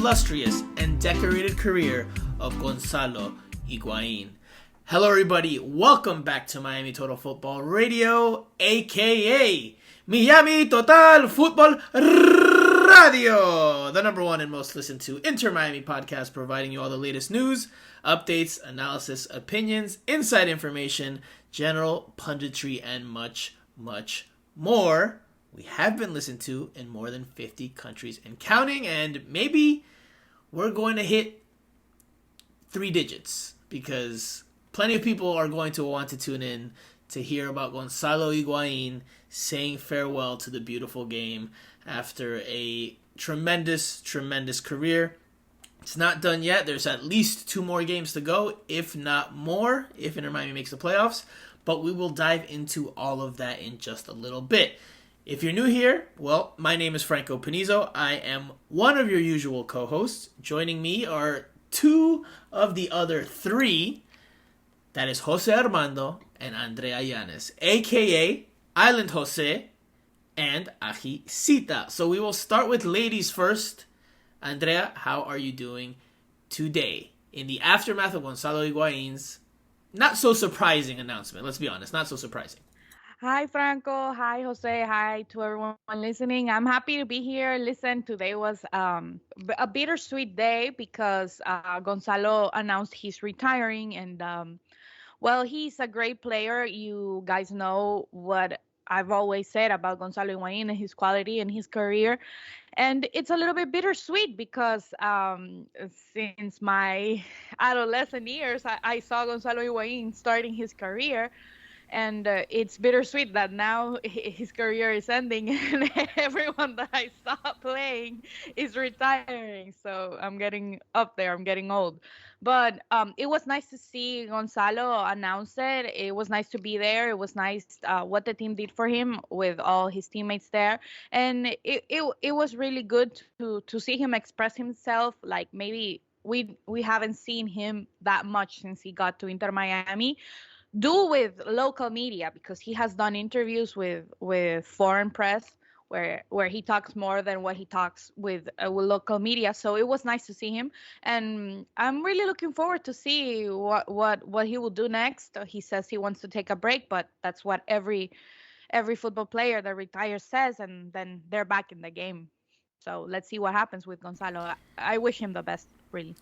illustrious and decorated career of Gonzalo Higuain. Hello everybody, welcome back to Miami Total Football Radio, aka Miami Total Football Radio, the number one and most listened to Inter-Miami podcast, providing you all the latest news, updates, analysis, opinions, inside information, general punditry, and much, much more. We have been listened to in more than 50 countries and counting, and maybe we're going to hit 3 digits because plenty of people are going to want to tune in to hear about Gonzalo Higuain saying farewell to the beautiful game after a tremendous, tremendous career. It's not done yet. There's at least 2 more games to go, if not more, if Inter-Miami makes the playoffs. But we will dive into all of that in just a little bit. If you're new here, well, my name is Franco Panizo. I am one of your usual co-hosts. Joining me are 2 of the other 3. That is Jose Armando and Andrea Yanez, a.k.a. Island Jose and Aji Sita. So we will start with ladies first. Andrea, how are you doing today in the aftermath of Gonzalo Higuain's not so surprising announcement? Let's be honest, not so surprising. Hi, Franco. Hi, Jose. Hi to everyone listening. I'm happy to be here. Listen, today was a bittersweet day because Gonzalo announced he's retiring. And, well, he's a great player. You guys know what I've always said about Gonzalo Higuain and his quality and his career. And it's a little bit bittersweet because since my adolescent years, I saw Gonzalo Higuain starting his career. And it's bittersweet that now his career is ending and everyone that I saw playing is retiring. So I'm getting up there. I'm getting old. But it was nice to see Gonzalo announce it. It was nice to be there. It was nice what the team did for him with all his teammates there. And it was really good to see him express himself. Like maybe we haven't seen him that much since he got to Inter Miami. Do with local media because he has done interviews with foreign press where he talks more than what he talks with local media. So it was nice to see him, and I'm really looking forward to see what he will do next. He says he wants to take a break, but that's what every football player that retires says, and then they're back in the game. So let's see what happens with Gonzalo. I wish him the best, really.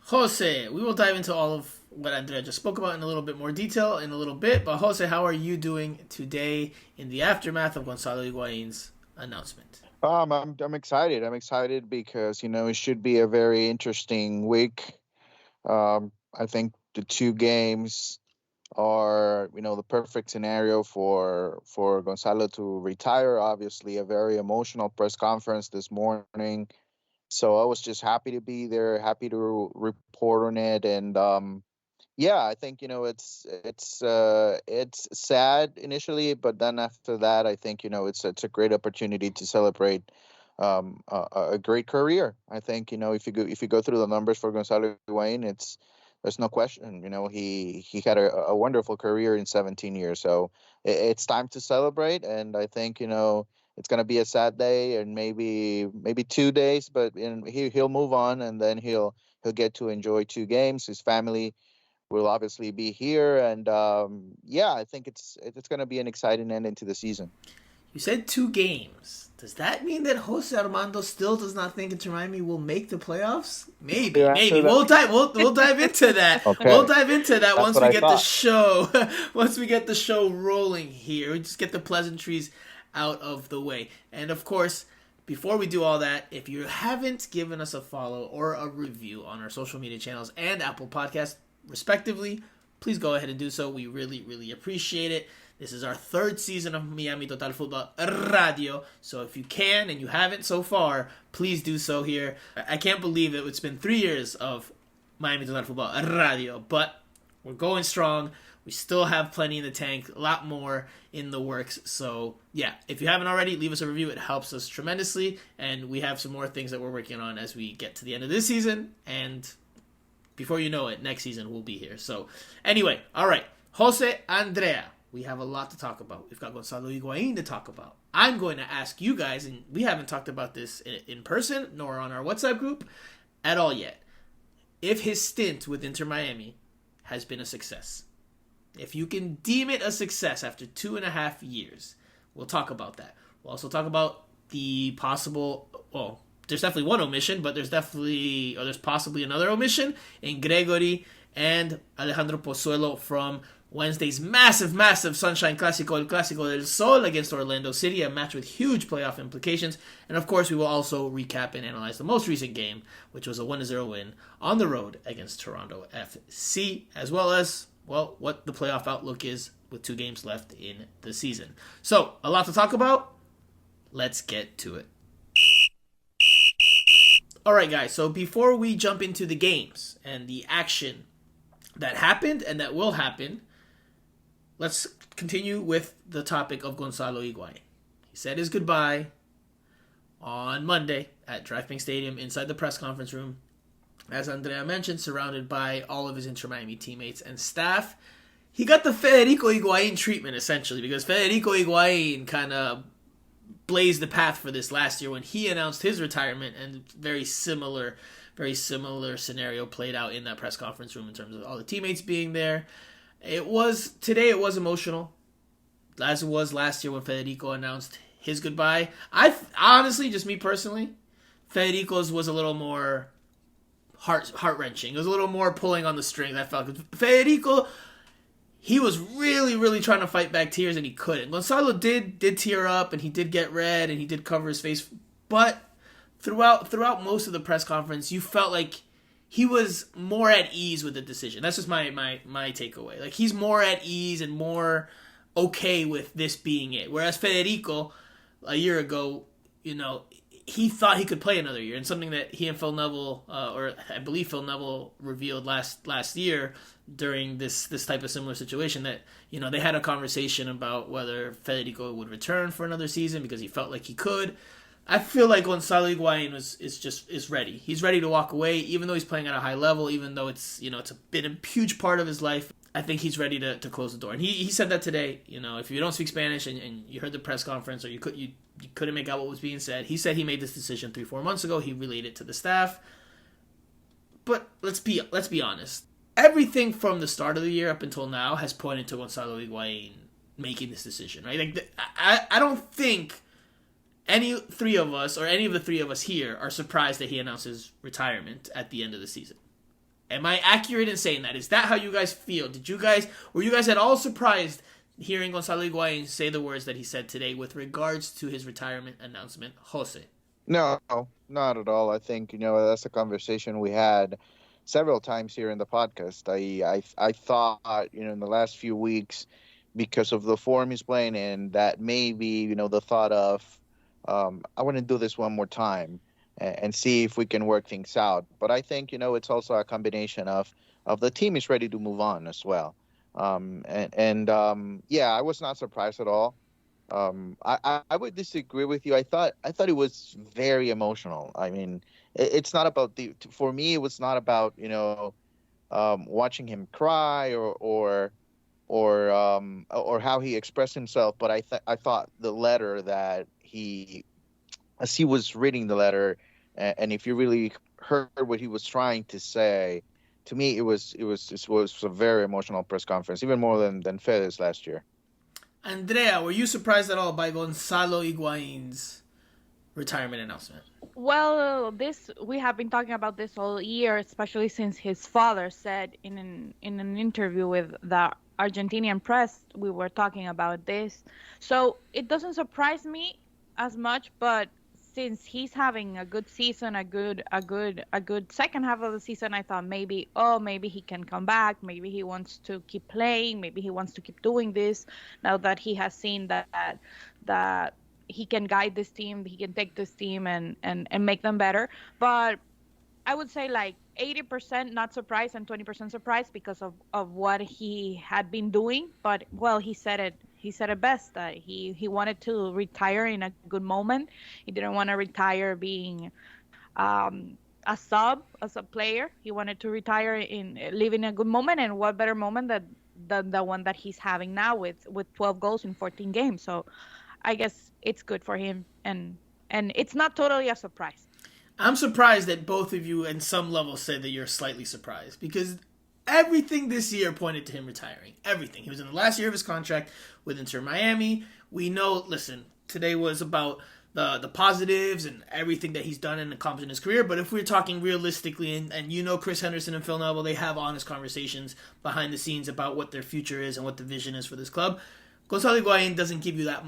Jose, we will dive into all of what Andrea just spoke about in a little bit more detail in a little bit. But Jose, how are you doing today in the aftermath of Gonzalo Higuain's announcement? I'm excited. I'm excited because it should be a very interesting week. I think the 2 games are the perfect scenario for Gonzalo to retire. Obviously, a very emotional press conference this morning. So I was just happy to be there, happy to report on it, and I think it's sad initially, but then after that, I think it's a great opportunity to celebrate a great career. I think if you go through the numbers for Gonzalo Higuain, there's no question. He had a wonderful career in 17 years, so it's time to celebrate, and I think it's going to be a sad day and maybe 2 days, but he'll move on, and then he'll get to enjoy 2 games. His family will obviously be here, and I think it's going to be an exciting ending to the season. You said 2 games. Does that mean that Jose Armando still does not think Inter-Miami will make the playoffs? Maybe. We'll dive into that. Okay. We'll dive into that That's once what we I get thought. the show. Once we get the show rolling here, we just get the pleasantries out of the way. And of course, before we do all that, if you haven't given us a follow or a review on our social media channels and Apple Podcasts, respectively, please go ahead and do so. We really, really appreciate it. This is our 3rd season of Miami Total Football Radio. So if you can and you haven't so far, please do so here. I can't believe it. It's been 3 years of Miami Total Football Radio, but we're going strong. We still have plenty in the tank, a lot more in the works. So, yeah, if you haven't already, leave us a review. It helps us tremendously. And we have some more things that we're working on as we get to the end of this season. And before you know it, next season we'll be here. So, anyway, all right. Jose, Andrea, We have a lot to talk about. We've got Gonzalo Higuain to talk about. I'm going to ask you guys, and we haven't talked about this in person nor on our WhatsApp group at all yet, if his stint with Inter Miami has been a success. If you can deem it a success after 2.5 years, we'll talk about that. We'll also talk about the possible, well, there's definitely one omission, but there's possibly another omission in Gregory and Alejandro Pozuelo from Wednesday's massive Sunshine Clásico, El Clásico del Sol against Orlando City, a match with huge playoff implications. And of course, we will also recap and analyze the most recent game, which was a 1-0 win on the road against Toronto FC, as well as, well, what the playoff outlook is with 2 games left in the season. So, a lot to talk about. Let's get to it. Alright guys, so before we jump into the games and the action that happened and that will happen, let's continue with the topic of Gonzalo Higuain. He said his goodbye on Monday at DraftKings Stadium inside the press conference room. As Andrea mentioned, surrounded by all of his Inter Miami teammates and staff. He got the Federico Higuain treatment, essentially, because Federico Higuain kind of blazed the path for this last year when he announced his retirement, and very similar scenario played out in that press conference room in terms of all the teammates being there. Today it was emotional, as it was last year when Federico announced his goodbye. I honestly, just me personally, Federico's was a little more heart-wrenching. It was a little more pulling on the strings, I felt. Federico, he was really trying to fight back tears, and he couldn't. Gonzalo did tear up, and he did get red, and he did cover his face. But throughout most of the press conference, you felt like he was more at ease with the decision. That's just my takeaway. Like, he's more at ease and more okay with this being it. Whereas Federico, a year ago, he thought he could play another year, and something that he and Phil Neville, or I believe Phil Neville, revealed last year during this type of similar situation, that they had a conversation about whether Federico would return for another season because he felt like he could. I feel like Gonzalo Higuain is ready. He's ready to walk away, even though he's playing at a high level, even though it's been a huge part of his life. I think he's ready to close the door. And he said that today. If you don't speak Spanish and you heard the press conference, or you couldn't make out what was being said, he said he made this decision 3-4 months ago. He relayed it to the staff. But let's be honest. Everything from the start of the year up until now has pointed to Gonzalo Higuain making this decision, right? Like, I don't think any of the three of us here are surprised that he announces retirement at the end of the season. Am I accurate in saying that? Is that how you guys feel? Were you guys at all surprised hearing Gonzalo Higuain say the words that he said today with regards to his retirement announcement, Jose? No, not at all. I think, that's a conversation we had several times here in the podcast. I thought, in the last few weeks, because of the form he's playing in, that maybe, the thought of, I want to do this one more time and see if we can work things out. But I think, it's also a combination of the team is ready to move on as well. Yeah, I was not surprised at all. I would disagree with you. I thought it was very emotional. I mean, it's not about for me, it was not about, watching him cry or how he expressed himself. But I thought the letter that as he was reading the letter, and if you really heard what he was trying to say, to me, it was a very emotional press conference, even more than Fede's last year. Andrea, were you surprised at all by Gonzalo Higuain's retirement announcement? Well, we have been talking about this all year, especially since his father said in an interview with the Argentinian press, we were talking about this. So it doesn't surprise me as much, but since he's having a good season, a good second half of the season, I thought maybe he can come back. Maybe he wants to keep playing. Maybe he wants to keep doing this now that he has seen that he can guide this team, he can take this team and make them better. But I would say like 80% not surprised and 20% surprised because of what he had been doing. But, well, he said it best, that he wanted to retire in a good moment. He didn't want to retire being a sub player. He wanted to retire in living a good moment, and what better moment the one that he's having now with 12 goals in 14 games. So I guess it's good for him, and it's not totally a surprise. I'm surprised that both of you, in some level, said that you're slightly surprised, because everything this year pointed to him retiring. Everything. He was in the last year of his contract with Inter Miami. We know, listen, today was about the positives and everything that he's done and accomplished in his career, but if we're talking realistically, and you know Chris Henderson and Phil Neville, they have honest conversations behind the scenes about what their future is and what the vision is for this club. Gonzalo Higuain doesn't give you that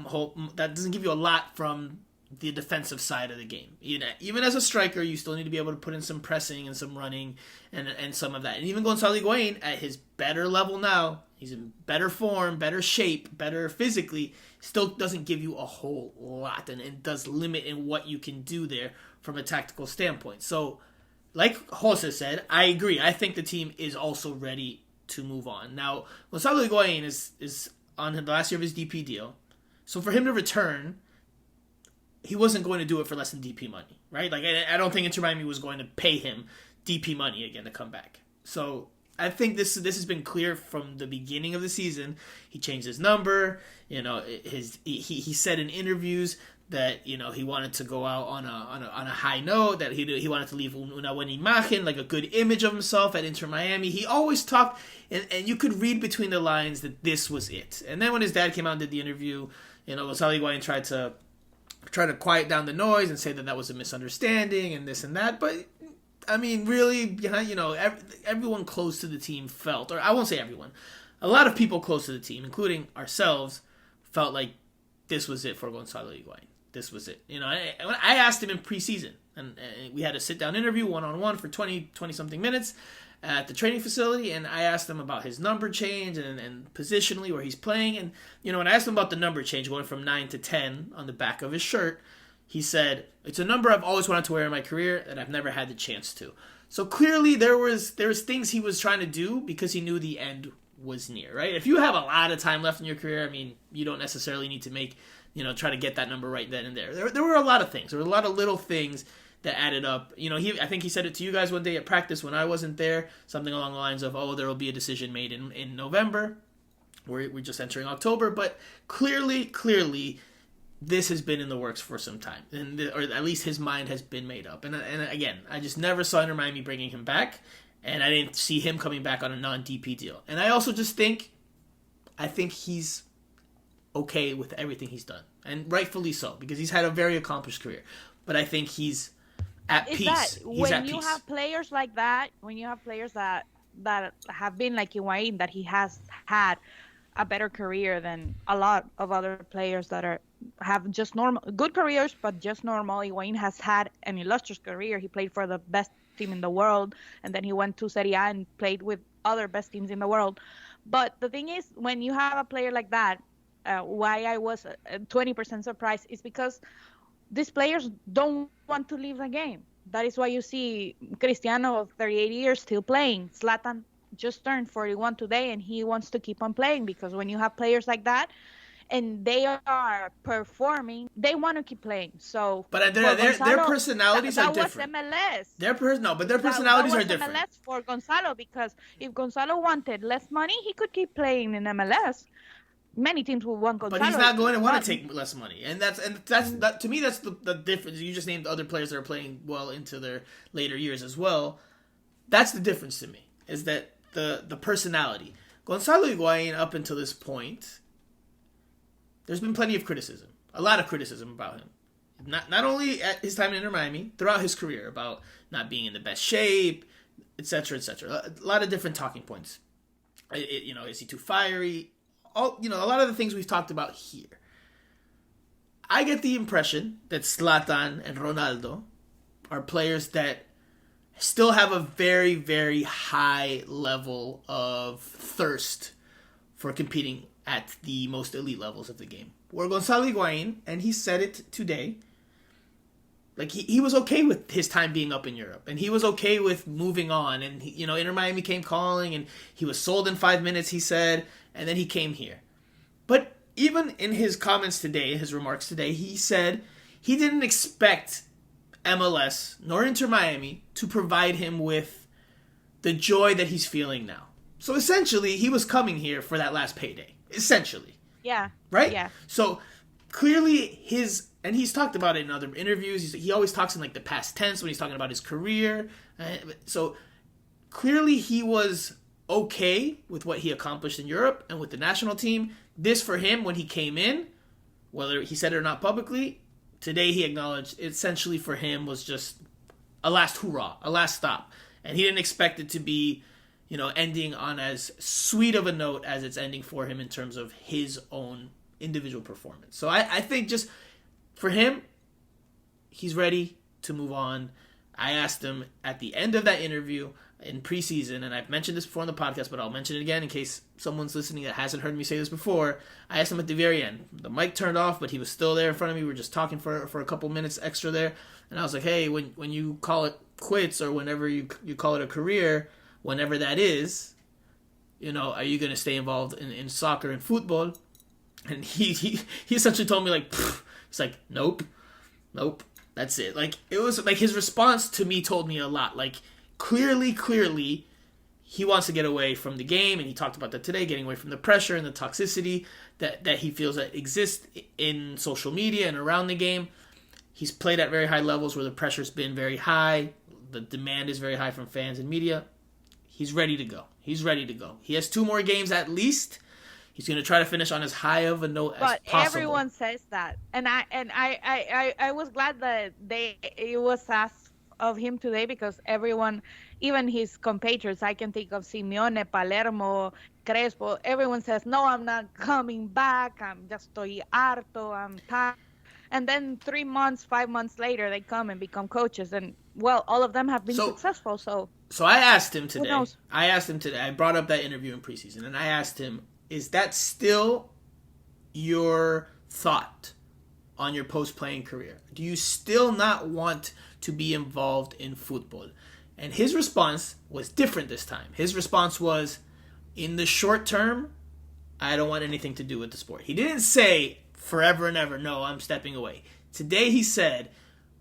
doesn't give you a lot from the defensive side of the game. Even as a striker, you still need to be able to put in some pressing and some running and some of that. And even Gonzalo Higuain, at his better level now, he's in better form, better shape, better physically, still doesn't give you a whole lot, and it does limit in what you can do there from a tactical standpoint. So, like Jose said, I agree. I think the team is also ready to move on. Now, Gonzalo Higuain is on the last year of his DP deal. So for him to return, he wasn't going to do it for less than DP money, right? Like, I don't think Inter Miami was going to pay him DP money again to come back. So I think this has been clear from the beginning of the season. He changed his number. You know, he said in interviews that, you know, he wanted to go out on a high note, that he wanted to leave una buena imagen, like a good image of himself at Inter Miami. He always talked, and you could read between the lines that this was it. And then when his dad came out and did the interview, you know, Gonzalo Higuain tried to quiet down the noise and say that was a misunderstanding and this and that. But, I mean, really, you know, everyone close to the team felt, or I won't say everyone, a lot of people close to the team, including ourselves, felt like this was it for Gonzalo Higuain. This was it. You know, I asked him in preseason, and we had a sit-down interview, one-on-one, for 20-something minutes at the training facility, and I asked him about his number change and positionally where he's playing. And, you know, when I asked him about the number change, going from 9 to 10 on the back of his shirt, he said, it's a number I've always wanted to wear in my career that I've never had the chance to. So clearly there was things he was trying to do because he knew the end was near, right? If you have a lot of time left in your career, I mean, you don't necessarily need to try to get that number right then and there. There were a lot of things. There were a lot of little things that added up. You know, I think he said it to you guys one day at practice when I wasn't there, something along the lines of, there will be a decision made in November. We're just entering October, but clearly, this has been in the works for some time, or at least his mind has been made up. And again, I just never saw Inter Miami bringing him back, and I didn't see him coming back on a non-DP deal. And I also just think he's okay with everything he's done, and rightfully so, because he's had a very accomplished career. But I think he's at peace. When you have players like that, when you have players that have been like Higuain, that he has had a better career than a lot of other players that have just normal good careers, but just normal. Higuain has had an illustrious career. He played for the best team in the world, and then he went to Serie A and played with other best teams in the world. But the thing is, when you have a player like that, why I was 20% surprised is because these players don't want to leave the game. That is why you see Cristiano of 38 years still playing. Zlatan just turned 41 today, and he wants to keep on playing, because when you have players like that and they are performing, they want to keep playing. So, but their personalities are different. That was MLS. But their personalities are different. MLS for Gonzalo, because if Gonzalo wanted less money, he could keep playing in MLS. Many teams will want Gonzalo. But he's not going to want to take less money, and that's to me, that's the difference. You just named other players that are playing well into their later years as well. That's the difference to me, is that the personality. Gonzalo Higuain, up until this point, there's been plenty of criticism, a lot of criticism about him. Not only at his time in Inter Miami, throughout his career, about not being in the best shape, etc., etc. A lot of different talking points. Is he too fiery? A lot of the things we've talked about here. I get the impression that Zlatan and Ronaldo are players that still have a very, very high level of thirst for competing at the most elite levels of the game. Where Gonzalo Higuain, and he said it today, like he was okay with his time being up in Europe, and he was okay with moving on, and Inter Miami came calling, and he was sold in 5 minutes, he said, and then he came here. But even in his comments today, his remarks today, he said he didn't expect MLS nor Inter Miami to provide him with the joy that he's feeling now. So essentially, he was coming here for that last payday. Essentially. Yeah. Right? Yeah. So clearly and he's talked about it in other interviews. He always talks in like the past tense when he's talking about his career. So clearly he was okay with what he accomplished in Europe and with the national team. This for him, when he came in, whether he said it or not publicly, today he acknowledged essentially for him was just a last hurrah, a last stop. And he didn't expect it to be, ending on as sweet of a note as it's ending for him in terms of his own individual performance. So I think just for him, he's ready to move on. I asked him at the end of that interview in preseason, and I've mentioned this before on the podcast, but I'll mention it again in case someone's listening that hasn't heard me say this before. I asked him at the very end. The mic turned off, but he was still there in front of me. We were just talking for a couple minutes extra there. And I was like, hey, when you call it quits or whenever you call it a career, whenever that is, are you going to stay involved in soccer and football? And he essentially told me, like, he's like, nope, that's it. Like, it was like his response to me told me a lot. Like, clearly, he wants to get away from the game, and he talked about that today, getting away from the pressure and the toxicity that he feels that exists in social media and around the game. He's played at very high levels where the pressure's been very high, the demand is very high from fans and media. He's ready to go. He has 2 more games at least. He's going to try to finish on as high of a note as possible. But everyone says that, and I was glad that it was asked of him today, because everyone, even his compatriots, I can think of Simeone, Palermo, Crespo, everyone says, no, I'm not coming back. I'm just estoy harto. I'm tired. And then 3 months, 5 months later, they come and become coaches, and well, all of them have been successful. So I asked him today. I brought up that interview in preseason, and I asked him, is that still your thought on your post-playing career? Do you still not want to be involved in football? And his response was different this time. His response was, in the short term, I don't want anything to do with the sport. He didn't say forever and ever, no, I'm stepping away. Today he said,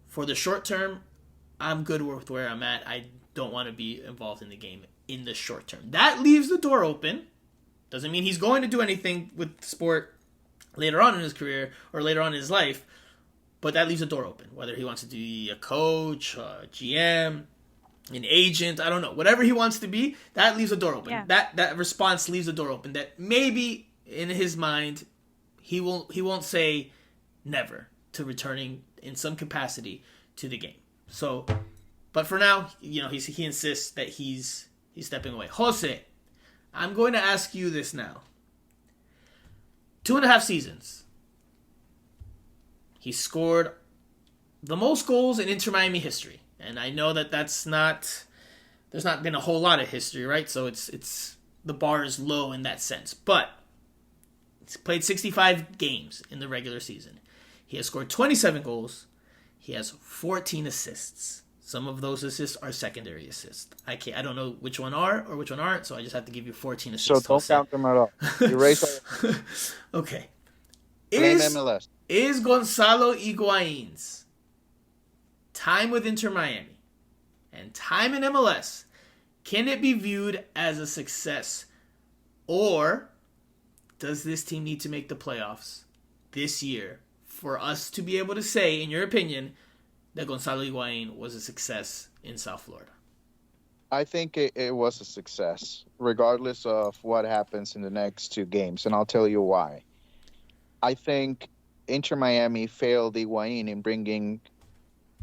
for the short term, I'm good with where I'm at. I don't want to be involved in the game in the short term. That leaves the door open. Doesn't mean he's going to do anything with the sport later on in his career or later on in his life, but that leaves the door open. Whether he wants to be a coach, a GM, an agent, I don't know. Whatever he wants to be, that leaves the door open. Yeah. That response leaves the door open. That maybe in his mind, he won't say never to returning in some capacity to the game. So, but for now, he insists that he's stepping away. Jose, I'm going to ask you this now. 2.5 seasons. He scored the most goals in Inter Miami history. And I know that there's not been a whole lot of history, right? So it's the bar is low in that sense. But he's played 65 games in the regular season. He has scored 27 goals. He has 14 assists. Some of those assists are secondary assists. I don't know which one are or which one aren't, so I just have to give you 14 assists. So don't count them at all. Erase all. Okay. MLS. Is Gonzalo Higuain's time with Inter Miami and time in MLS, can it be viewed as a success? Or does this team need to make the playoffs this year for us to be able to say, in your opinion, that Gonzalo Higuain was a success in South Florida? I think it was a success, regardless of what happens in the next 2 games, and I'll tell you why. I think Inter Miami failed Higuain in bringing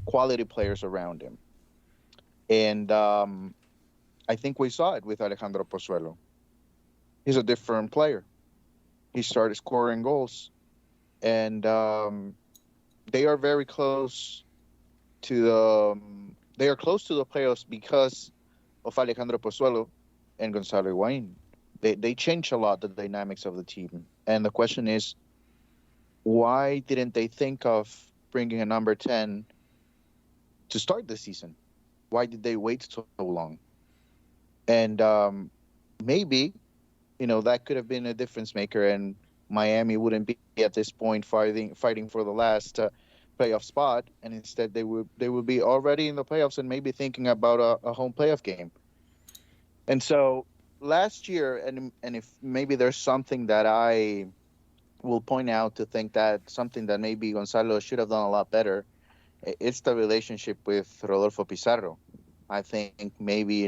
quality players around him. And I think we saw it with Alejandro Pozuelo. He's a different player. He started scoring goals. And they are very close to they are close to the playoffs because of Alejandro Pozuelo and Gonzalo Higuain. They change a lot the dynamics of the team. And the question is, why didn't they think of bringing a number 10 to start the season? Why did they wait so long? And maybe, that could have been a difference maker, and Miami wouldn't be at this point fighting for the last playoff spot, and instead they would be already in the playoffs and maybe thinking about a home playoff game. And so last year, and if maybe there's something that I will point out to think that something that maybe Gonzalo should have done a lot better, it's the relationship with Rodolfo Pizarro. I think maybe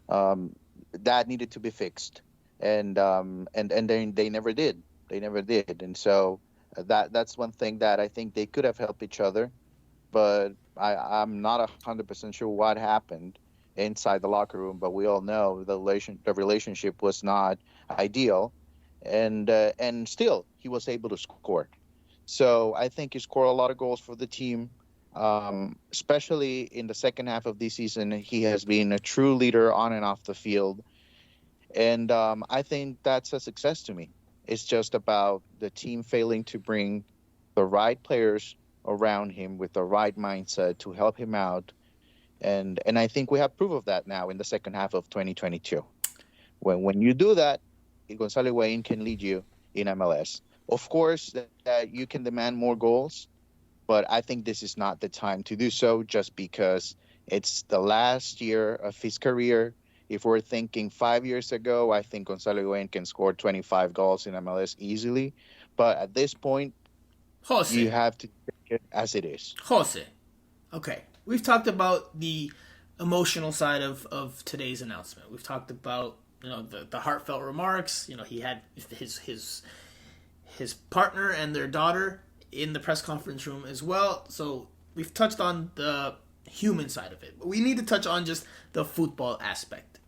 um, that needed to be fixed, and they never did. They never did, and so that's one thing that I think they could have helped each other, but I'm not 100% sure what happened inside the locker room. But we all know the relationship was not ideal, and still he was able to score. So I think he scored a lot of goals for the team. Especially in the second half of this season, he has been a true leader on and off the field, and I think that's a success to me. It's just about the team failing to bring the right players around him with the right mindset to help him out. And I think we have proof of that now in the second half of 2022. When you do that, Gonzalo Higuain can lead you in MLS. Of course, that you can demand more goals, but I think this is not the time to do so just because it's the last year of his career. If we're thinking 5 years ago, I think Gonzalo Higuain can score 25 goals in MLS easily. But at this point, Jose. you have to take it as it is. Jose. Okay. We've talked about the emotional side of today's announcement. We've talked about, the heartfelt remarks. He had his partner and their daughter in the press conference room as well. So we've touched on the human side of it. But we need to touch on just the football aspect.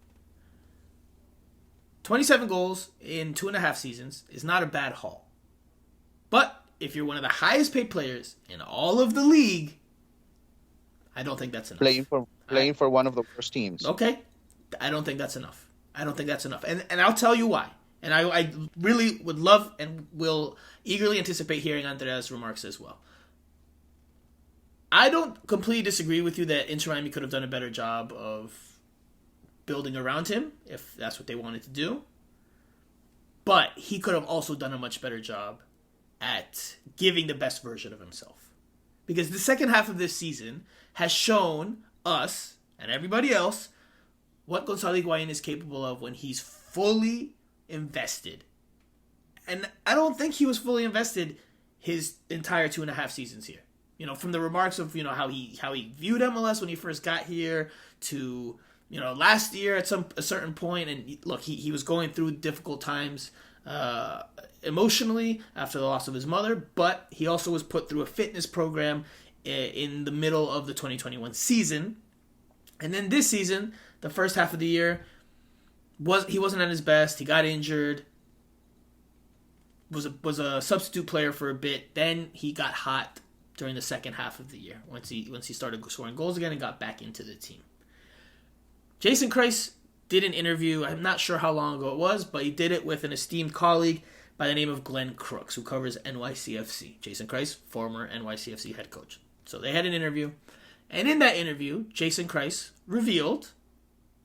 27 goals in 2.5 seasons is not a bad haul. But if you're one of the highest paid players in all of the league, I don't think that's enough. Playing for one of the worst teams. Okay. I don't think that's enough. And I'll tell you why. And I really would love and will eagerly anticipate hearing Andrea's remarks as well. I don't completely disagree with you that Inter Miami could have done a better job of building around him, if that's what they wanted to do. But he could have also done a much better job at giving the best version of himself. Because the second half of this season has shown us and everybody else what Gonzalo Higuain is capable of when he's fully invested. And I don't think he was fully invested his entire 2.5 seasons here. From the remarks of, how he viewed MLS when he first got here to, last year at a certain point. And look, he was going through difficult times emotionally after the loss of his mother, but he also was put through a fitness program in the middle of the 2021 season. And then this season, the first half of the year, he wasn't at his best. He got injured. Was a substitute player for a bit. Then he got hot during the second half of the year once he started scoring goals again and got back into the team. Jason Kreis did an interview. I'm not sure how long ago it was, but he did it with an esteemed colleague by the name of Glenn Crooks, who covers NYCFC. Jason Kreis, former NYCFC head coach. So they had an interview. And in that interview, Jason Kreis revealed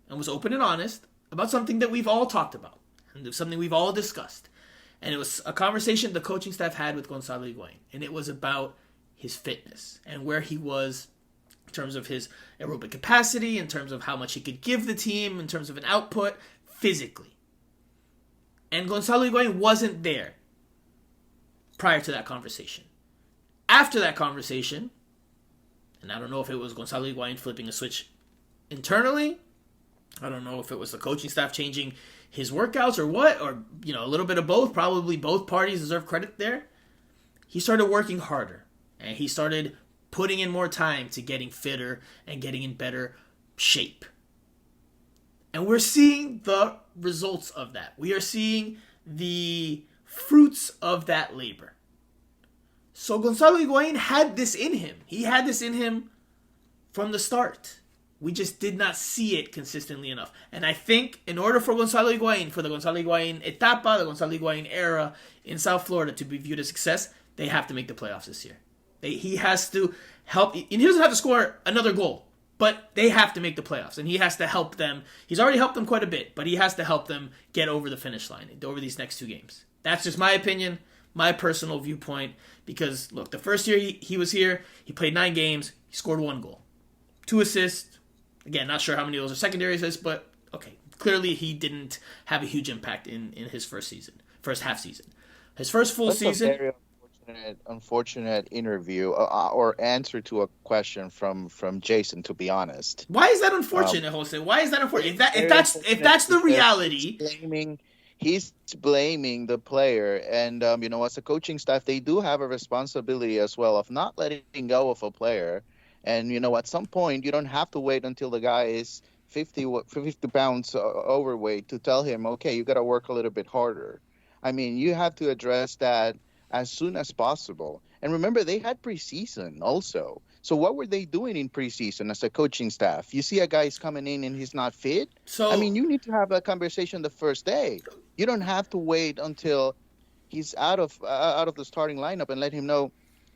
and was open and honest about something that we've all talked about and something we've all discussed. And it was a conversation the coaching staff had with Gonzalo Higuain. And it was about his fitness and where he was in terms of his aerobic capacity, in terms of how much he could give the team, in terms of an output physically. And Gonzalo Higuain wasn't there prior to that conversation. After that conversation, and I don't know if it was Gonzalo Higuain flipping a switch internally, I don't know if it was the coaching staff changing his workouts or what, or a little bit of both. Probably both parties deserve credit there. He started working harder, and he started putting in more time to getting fitter and getting in better shape. And we're seeing the results of that. We are seeing the fruits of that labor. So Gonzalo Higuain had this in him. He had this in him from the start. We just did not see it consistently enough. And I think in order for Gonzalo Higuain, for the Gonzalo Higuain etapa, the Gonzalo Higuain era in South Florida to be viewed as success, they have to make the playoffs this year. He has to help. And he doesn't have to score another goal, but they have to make the playoffs. And he has to help them. He's already helped them quite a bit, but he has to help them get over the finish line, over these next 2 games. That's just my opinion, my personal viewpoint. Because, look, the first year he was here, he played 9 games, he scored 1 goal. 2 assists. Again, not sure how many of those are secondary assists, but okay, clearly he didn't have a huge impact in his first half season. His first full season. A very unfortunate interview or answer to a question from Jason. To be honest, why is that unfortunate, Jose? Why is that unfortunate? If that's the reality, he's blaming the player, and as a coaching staff, they do have a responsibility as well of not letting go of a player. And at some point, you don't have to wait until the guy is 50 pounds overweight to tell him, okay, you got to work a little bit harder. I mean, you have to address that as soon as possible. And remember, they had preseason also. So what were they doing in preseason as a coaching staff? You see a guy's coming in and he's not fit. So, I mean, you need to have a conversation the first day. You don't have to wait until he's out of the starting lineup and let him know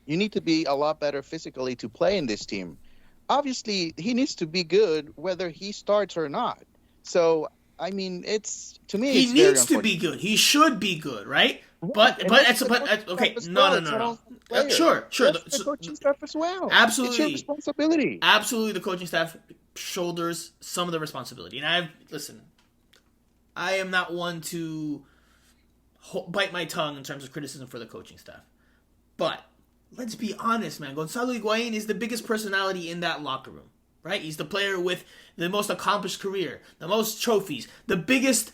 you need to be a lot better physically to play in this team. Obviously, he needs to be good whether he starts or not. So, I mean, he needs to be good. He should be good, right? But okay, no. Sure. The coaching staff as well. Absolutely, it's your responsibility. Absolutely, the coaching staff shoulders some of the responsibility. And I am not one to bite my tongue in terms of criticism for the coaching staff, but let's be honest, man. Gonzalo Higuain is the biggest personality in that locker room, right? He's the player with the most accomplished career, the most trophies, the biggest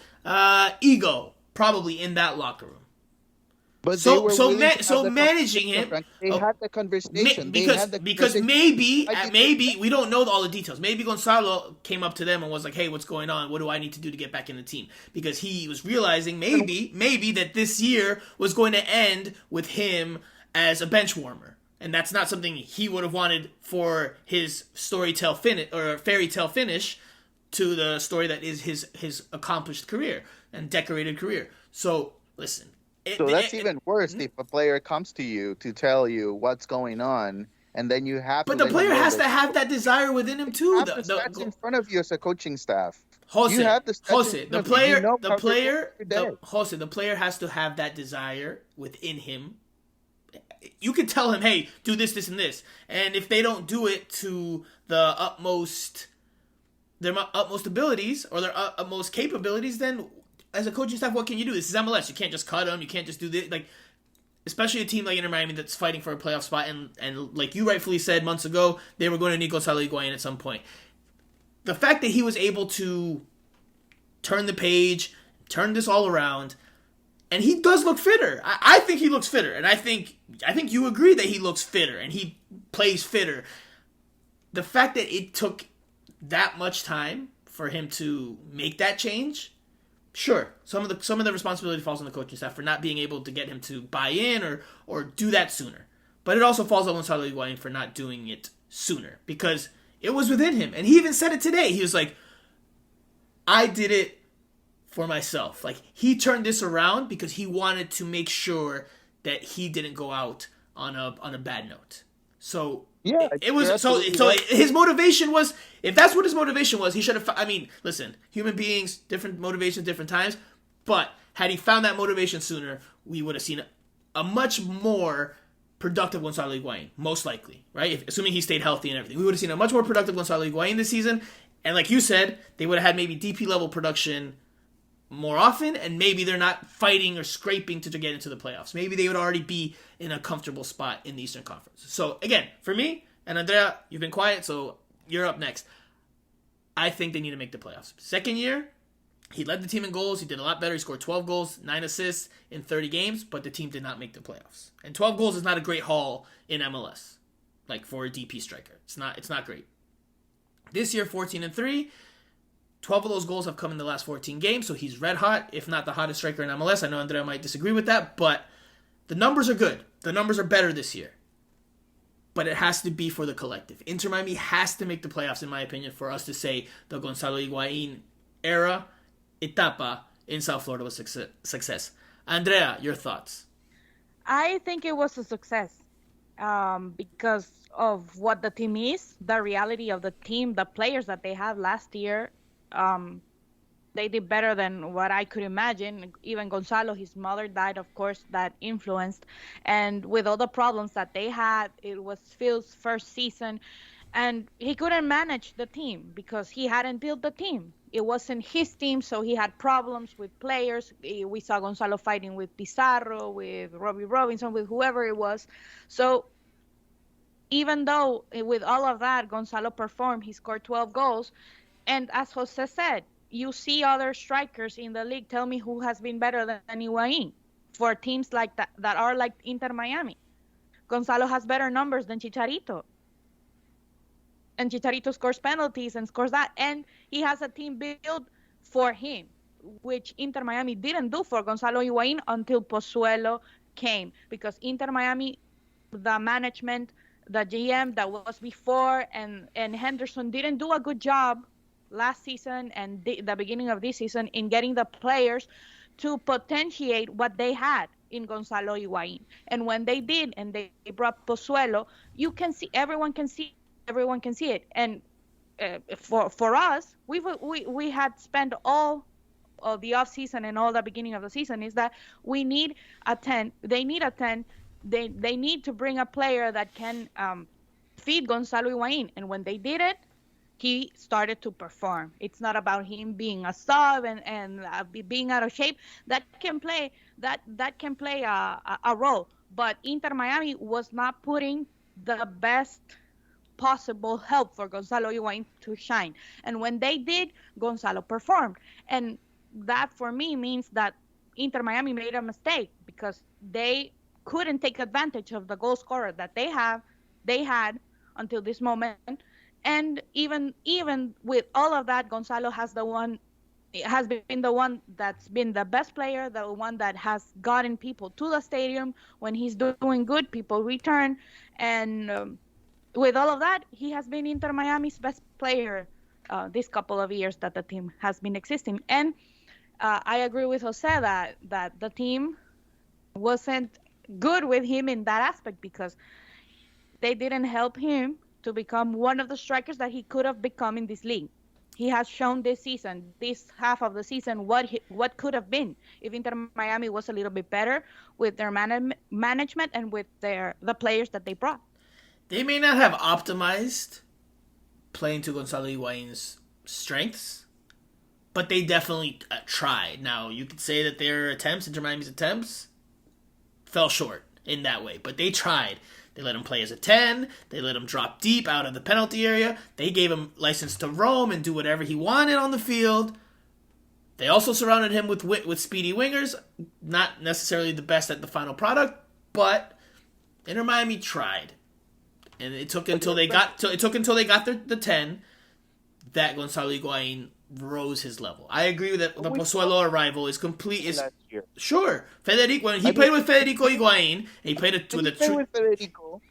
ego probably in that locker room. But managing him, they had the conversation because maybe we don't know all the details. Maybe Gonzalo came up to them and was like, "Hey, what's going on? What do I need to do to get back in the team?" Because he was realizing maybe that this year was going to end with him as a bench warmer, and that's not something he would have wanted for his fairy tale finish to the story that is his accomplished career and decorated career. So listen. That's even worse if a player comes to you to tell you what's going on, and then you have. But the player has to have that desire within him too. That's in front of you as a coaching staff. The player has to have that desire within him. You can tell him, "Hey, do this, this, and this," and if they don't do it to their utmost abilities or their utmost capabilities, then as a coaching staff, what can you do? This is MLS. You can't just cut them. You can't just do this. Like, especially a team like Inter Miami that's fighting for a playoff spot. And like you rightfully said months ago, they were going to need Gonzalo Higuain at some point. The fact that he was able to turn the page, turn this all around, and he does look fitter. I think he looks fitter. And I think you agree that he looks fitter and he plays fitter. The fact that it took that much time for him to make that change... Sure, some of the responsibility falls on the coaching staff for not being able to get him to buy in or do that sooner. But it also falls on Gonzalo Higuain for not doing it sooner because it was within him. And he even said it today. He was like, I did it for myself. Like, he turned this around because he wanted to make sure that he didn't go out on a bad note. So... Yeah, it was so. His motivation was, if that's what his motivation was, he should have. I mean, listen, human beings, different motivations, different times. But had he found that motivation sooner, we would have seen a much more productive Gonzalo Higuain, most likely, right? Assuming he stayed healthy and everything, we would have seen a much more productive Gonzalo Higuain this season. And like you said, they would have had maybe DP level production more often, and maybe they're not fighting or scraping to get into the playoffs. Maybe they would already be in a comfortable spot in the Eastern Conference. So, again, for me, and Andrea, you've been quiet, so you're up next. I think they need to make the playoffs. Second year, he led the team in goals. He did a lot better. He scored 12 goals, 9 assists in 30 games, but the team did not make the playoffs. And 12 goals is not a great haul in MLS, like for a DP striker. It's not great. This year, 14-3. 12 of those goals have come in the last 14 games, so he's red hot, if not the hottest striker in MLS. I know Andrea might disagree with that, but the numbers are good. The numbers are better this year. But it has to be for the collective. Inter Miami has to make the playoffs, in my opinion, for us to say the Gonzalo Higuain etapa in South Florida was success. Andrea, your thoughts? I think it was a success because of what the team is, the reality of the team, the players that they had last year. They did better than what I could imagine. Even Gonzalo, his mother died, of course, that influenced. And with all the problems that they had, it was Phil's first season. And he couldn't manage the team because he hadn't built the team. It wasn't his team, so he had problems with players. We saw Gonzalo fighting with Pizarro, with Robbie Robinson, with whoever it was. So even though with all of that, Gonzalo performed, he scored 12 goals. And as Jose said, you see other strikers in the league. Tell me who has been better than Higuain for teams like that are like Inter Miami. Gonzalo has better numbers than Chicharito. And Chicharito scores penalties and scores that. And he has a team built for him, which Inter Miami didn't do for Gonzalo Higuain until Pozuelo came. Because Inter Miami, the management, the GM that was before, and Henderson didn't do a good job last season and the beginning of this season in getting the players to potentiate what they had in Gonzalo Higuain. And when they did, and they brought Pozuelo, you can see, everyone can see it. And for us, we had spent all of the off season and all the beginning of the season is that we need a 10. They need a 10. They need to bring a player that can feed Gonzalo Higuain. And when they did it, he started to perform. It's not about him being a sub and being out of shape. That can play a role. But Inter Miami was not putting the best possible help for Gonzalo Higuain to shine. And when they did, Gonzalo performed. And that for me means that Inter Miami made a mistake because they couldn't take advantage of the goal scorer that they had until this moment. And even with all of that, Gonzalo has been the one that's been the best player, the one that has gotten people to the stadium. When he's doing good, people return. And with all of that, he has been Inter Miami's best player this couple of years that the team has been existing. And I agree with Jose that the team wasn't good with him in that aspect because they didn't help him to become one of the strikers that he could have become in this league. He has shown this season, this half of the season, what could have been if Inter Miami was a little bit better with their management and with the players that they brought. They may not have optimized playing to Gonzalo Higuain's strengths, but they definitely tried. Now, you could say that their attempts, Inter Miami's attempts, fell short in that way, but they tried. They let him play as a 10. They let him drop deep out of the penalty area. They gave him license to roam and do whatever he wanted on the field. They also surrounded him with speedy wingers. Not necessarily the best at the final product, but Inter Miami tried. And it took until they got the 10 that Gonzalo Higuain rose his level. I agree with that. The Pozuelo arrival is complete. Is sure. Federico, when he played with Federico Higuain, he played it with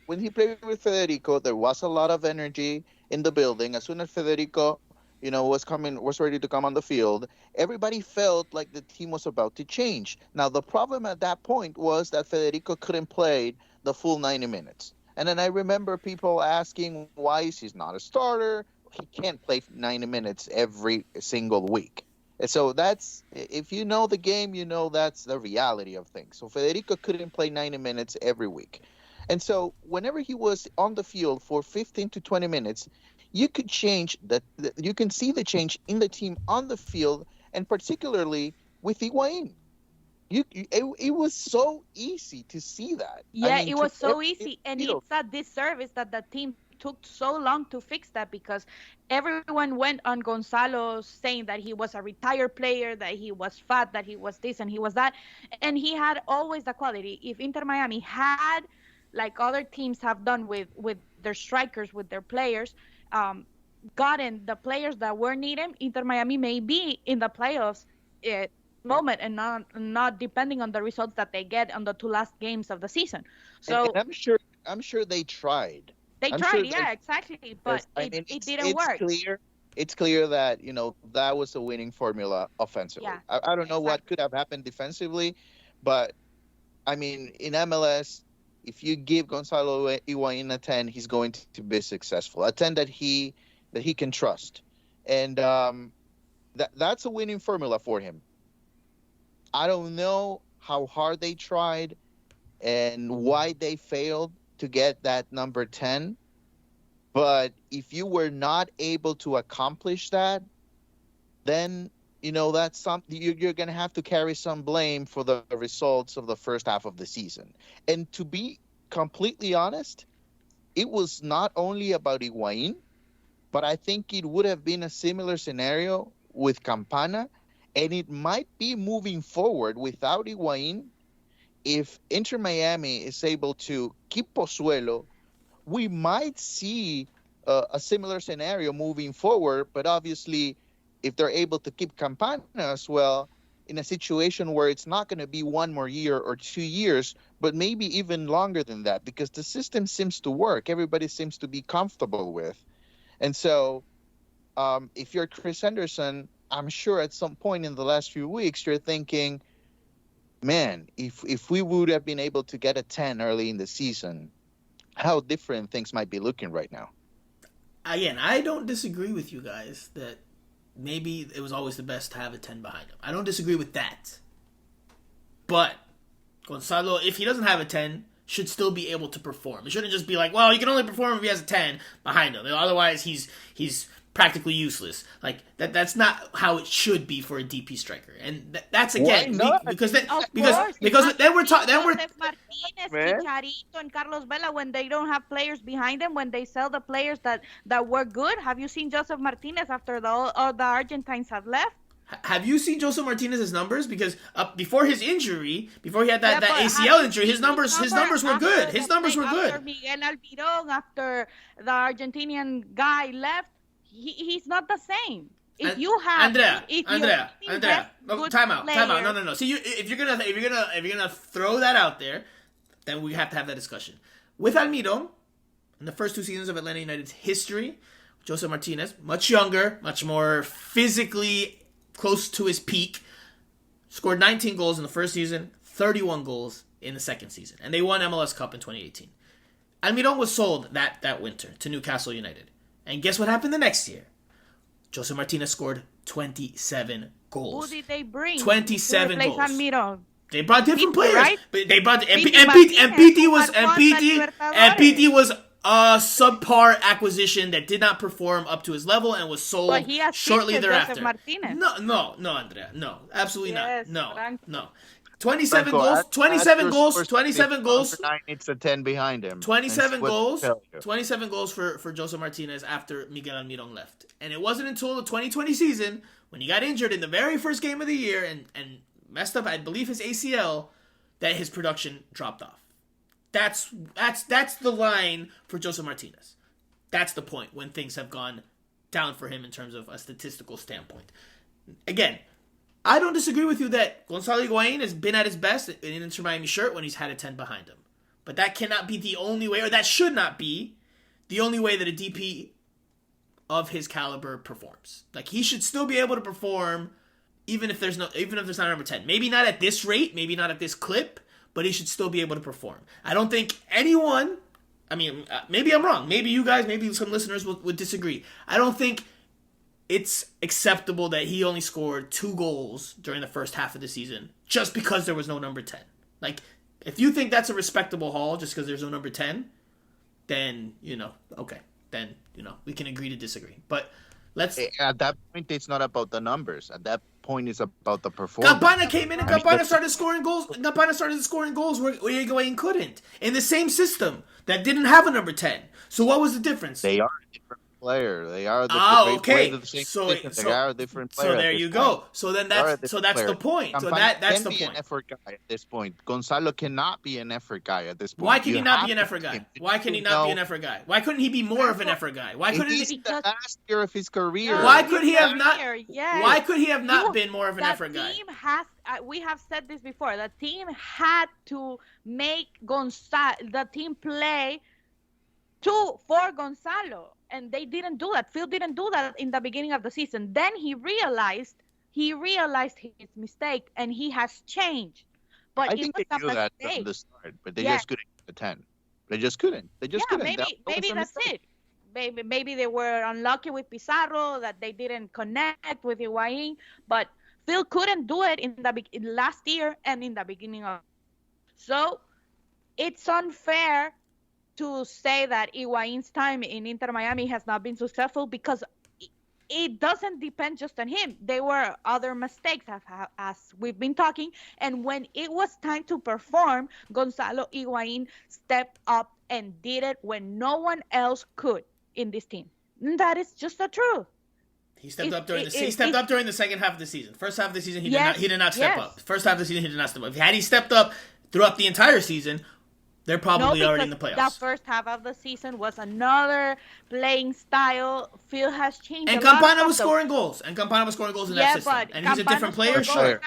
when he played with Federico, there was a lot of energy in the building. As soon as Federico, was ready to come on the field, everybody felt like the team was about to change. Now the problem at that point was that Federico couldn't play the full 90 minutes. And then I remember people asking why he's not a starter. He can't play 90 minutes every single week. And so that's, if you know the game, that's the reality of things. So Federico couldn't play 90 minutes every week. And so whenever he was on the field for 15 to 20 minutes, you could change that. You can see the change in the team on the field, and particularly with Higuain. It was so easy to see that. Yeah, it was so easy. And it's a disservice that the team took so long to fix that because everyone went on Gonzalo saying that he was a retired player, that he was fat, that he was this and he was that. And he had always the quality. If Inter Miami had, like other teams have done with their strikers, with their players, gotten the players that were needed, Inter Miami may be in the playoffs moment and not depending on the results that they get on the two last games of the season. So and I'm sure they tried. Exactly. But it didn't work. It's clear that, that was a winning formula offensively. Yeah, I don't know what could have happened defensively, but I mean, in MLS, if you give Gonzalo Higuain a 10, he's going to be successful. A 10 that he can trust. And that's a winning formula for him. I don't know how hard they tried and why they failed to get that number 10. But if you were not able to accomplish that, then that's something you're going to have to carry some blame for the results of the first half of the season. And to be completely honest, it was not only about Higuain, but I think it would have been a similar scenario with Campana, and it might be moving forward without Higuain. If Inter Miami is able to keep Pozuelo, we might see a similar scenario moving forward. But obviously, if they're able to keep Campana as well, in a situation where it's not going to be 1 more year or 2 years, but maybe even longer than that, because the system seems to work. Everybody seems to be comfortable with. And so if you're Chris Henderson, I'm sure at some point in the last few weeks, you're thinking, man, if we would have been able to get a 10 early in the season, how different things might be looking right now. Again, I don't disagree with you guys that maybe it was always the best to have a 10 behind him. I don't disagree with that. But Gonzalo, if he doesn't have a 10, should still be able to perform. It shouldn't just be like, well, he can only perform if he has a 10 behind him. Otherwise, he's practically useless. Like that's not how it should be for a DP striker. And that's again because then we're talking. Martinez, Chicharito, and Carlos Vela, when they don't have players behind them, when they sell the players that were good. Have you seen Joseph Martinez after all the Argentines have left? Have you seen Joseph Martinez's numbers? Because before his injury, before he had that ACL injury, his numbers were good. His numbers were good. After Miguel Almirón, after the Argentinian guy left, he's not the same. If you have Andrea, time out. No. See, if you're gonna throw that out there, then we have to have that discussion. With Almirón, in the first 2 seasons of Atlanta United's history, Joseph Martinez, much younger, much more physically close to his peak, scored 19 goals in the first season, 31 goals in the second season, and they won MLS Cup in 2018. Almirón was sold that winter to Newcastle United, and guess what happened the next year? Joseph Martinez scored 27 goals. Who did they bring? 27 goals. Almirón? They brought different players. Right? But they brought PT was a subpar acquisition that did not perform up to his level and was sold shortly thereafter. No, Andrea. No, absolutely not. No. 27 goals. 27 goals. It's a 10 behind him. 27 goals. 27 goals for Joseph Martinez after Miguel Almirón left. And it wasn't until the 2020 season when he got injured in the very first game of the year and messed up, I believe, his ACL, that his production dropped off. That's the line for Joseph Martinez. That's the point when things have gone down for him in terms of a statistical standpoint. Again, I don't disagree with you that Gonzalo Higuain has been at his best in an Inter Miami shirt when he's had a 10 behind him. But that cannot be the only way, or that should not be the only way that a DP of his caliber performs. Like, he should still be able to perform even if there's not a number 10. Maybe not at this rate, maybe not at this clip, but he should still be able to perform. I don't think anyone, maybe I'm wrong. Maybe you guys, maybe some listeners would disagree. I don't think it's acceptable that he only scored 2 goals during the first half of the season just because there was no number 10. Like, if you think that's a respectable haul just because there's no number 10, then, okay. Then, we can agree to disagree. But at that point, it's not about the numbers. At that point, it's about the performance. Campana came in and Campana started scoring goals. Campana started scoring goals where Higuain couldn't. In the same system that didn't have a number 10. So what was the difference? They are a different player. They are the okay. They are a different player. So there you go. So then that's the point. Campana so that's the point. An effort guy at this point. Gonzalo cannot be an effort guy at this point. Why can he not be an effort guy? Why can he not be an effort guy? Why couldn't he be more of an effort guy? Why couldn't he? The last year of his career. Why could he have not? Why could he have not been more of an effort guy? We have said this before. The team had to make the team play for Gonzalo. And they didn't do that. Phil didn't do that in the beginning of the season. Then he realized his mistake, and he has changed. But I think they knew that from the start, but they just couldn't get the 10. They just couldn't. Couldn't. Maybe that's it. Maybe they were unlucky with Pizarro, that they didn't connect with Higuain. But Phil couldn't do it in last year and in the beginning of. So it's unfair to say that Higuain's time in Inter Miami has not been successful, because it doesn't depend just on him. There were other mistakes as we've been talking. And when it was time to perform, Gonzalo Higuain stepped up and did it when no one else could in this team. And that is just the truth. He stepped up during the second half of the season. First half of the season, he did not step up. First half of the season, he did not step up. Had he stepped up throughout the entire season, they're probably already in the playoffs. That first half of the season was another playing style. Phil has changed. And Campana was scoring goals. In that system. And he's a different player. Sure.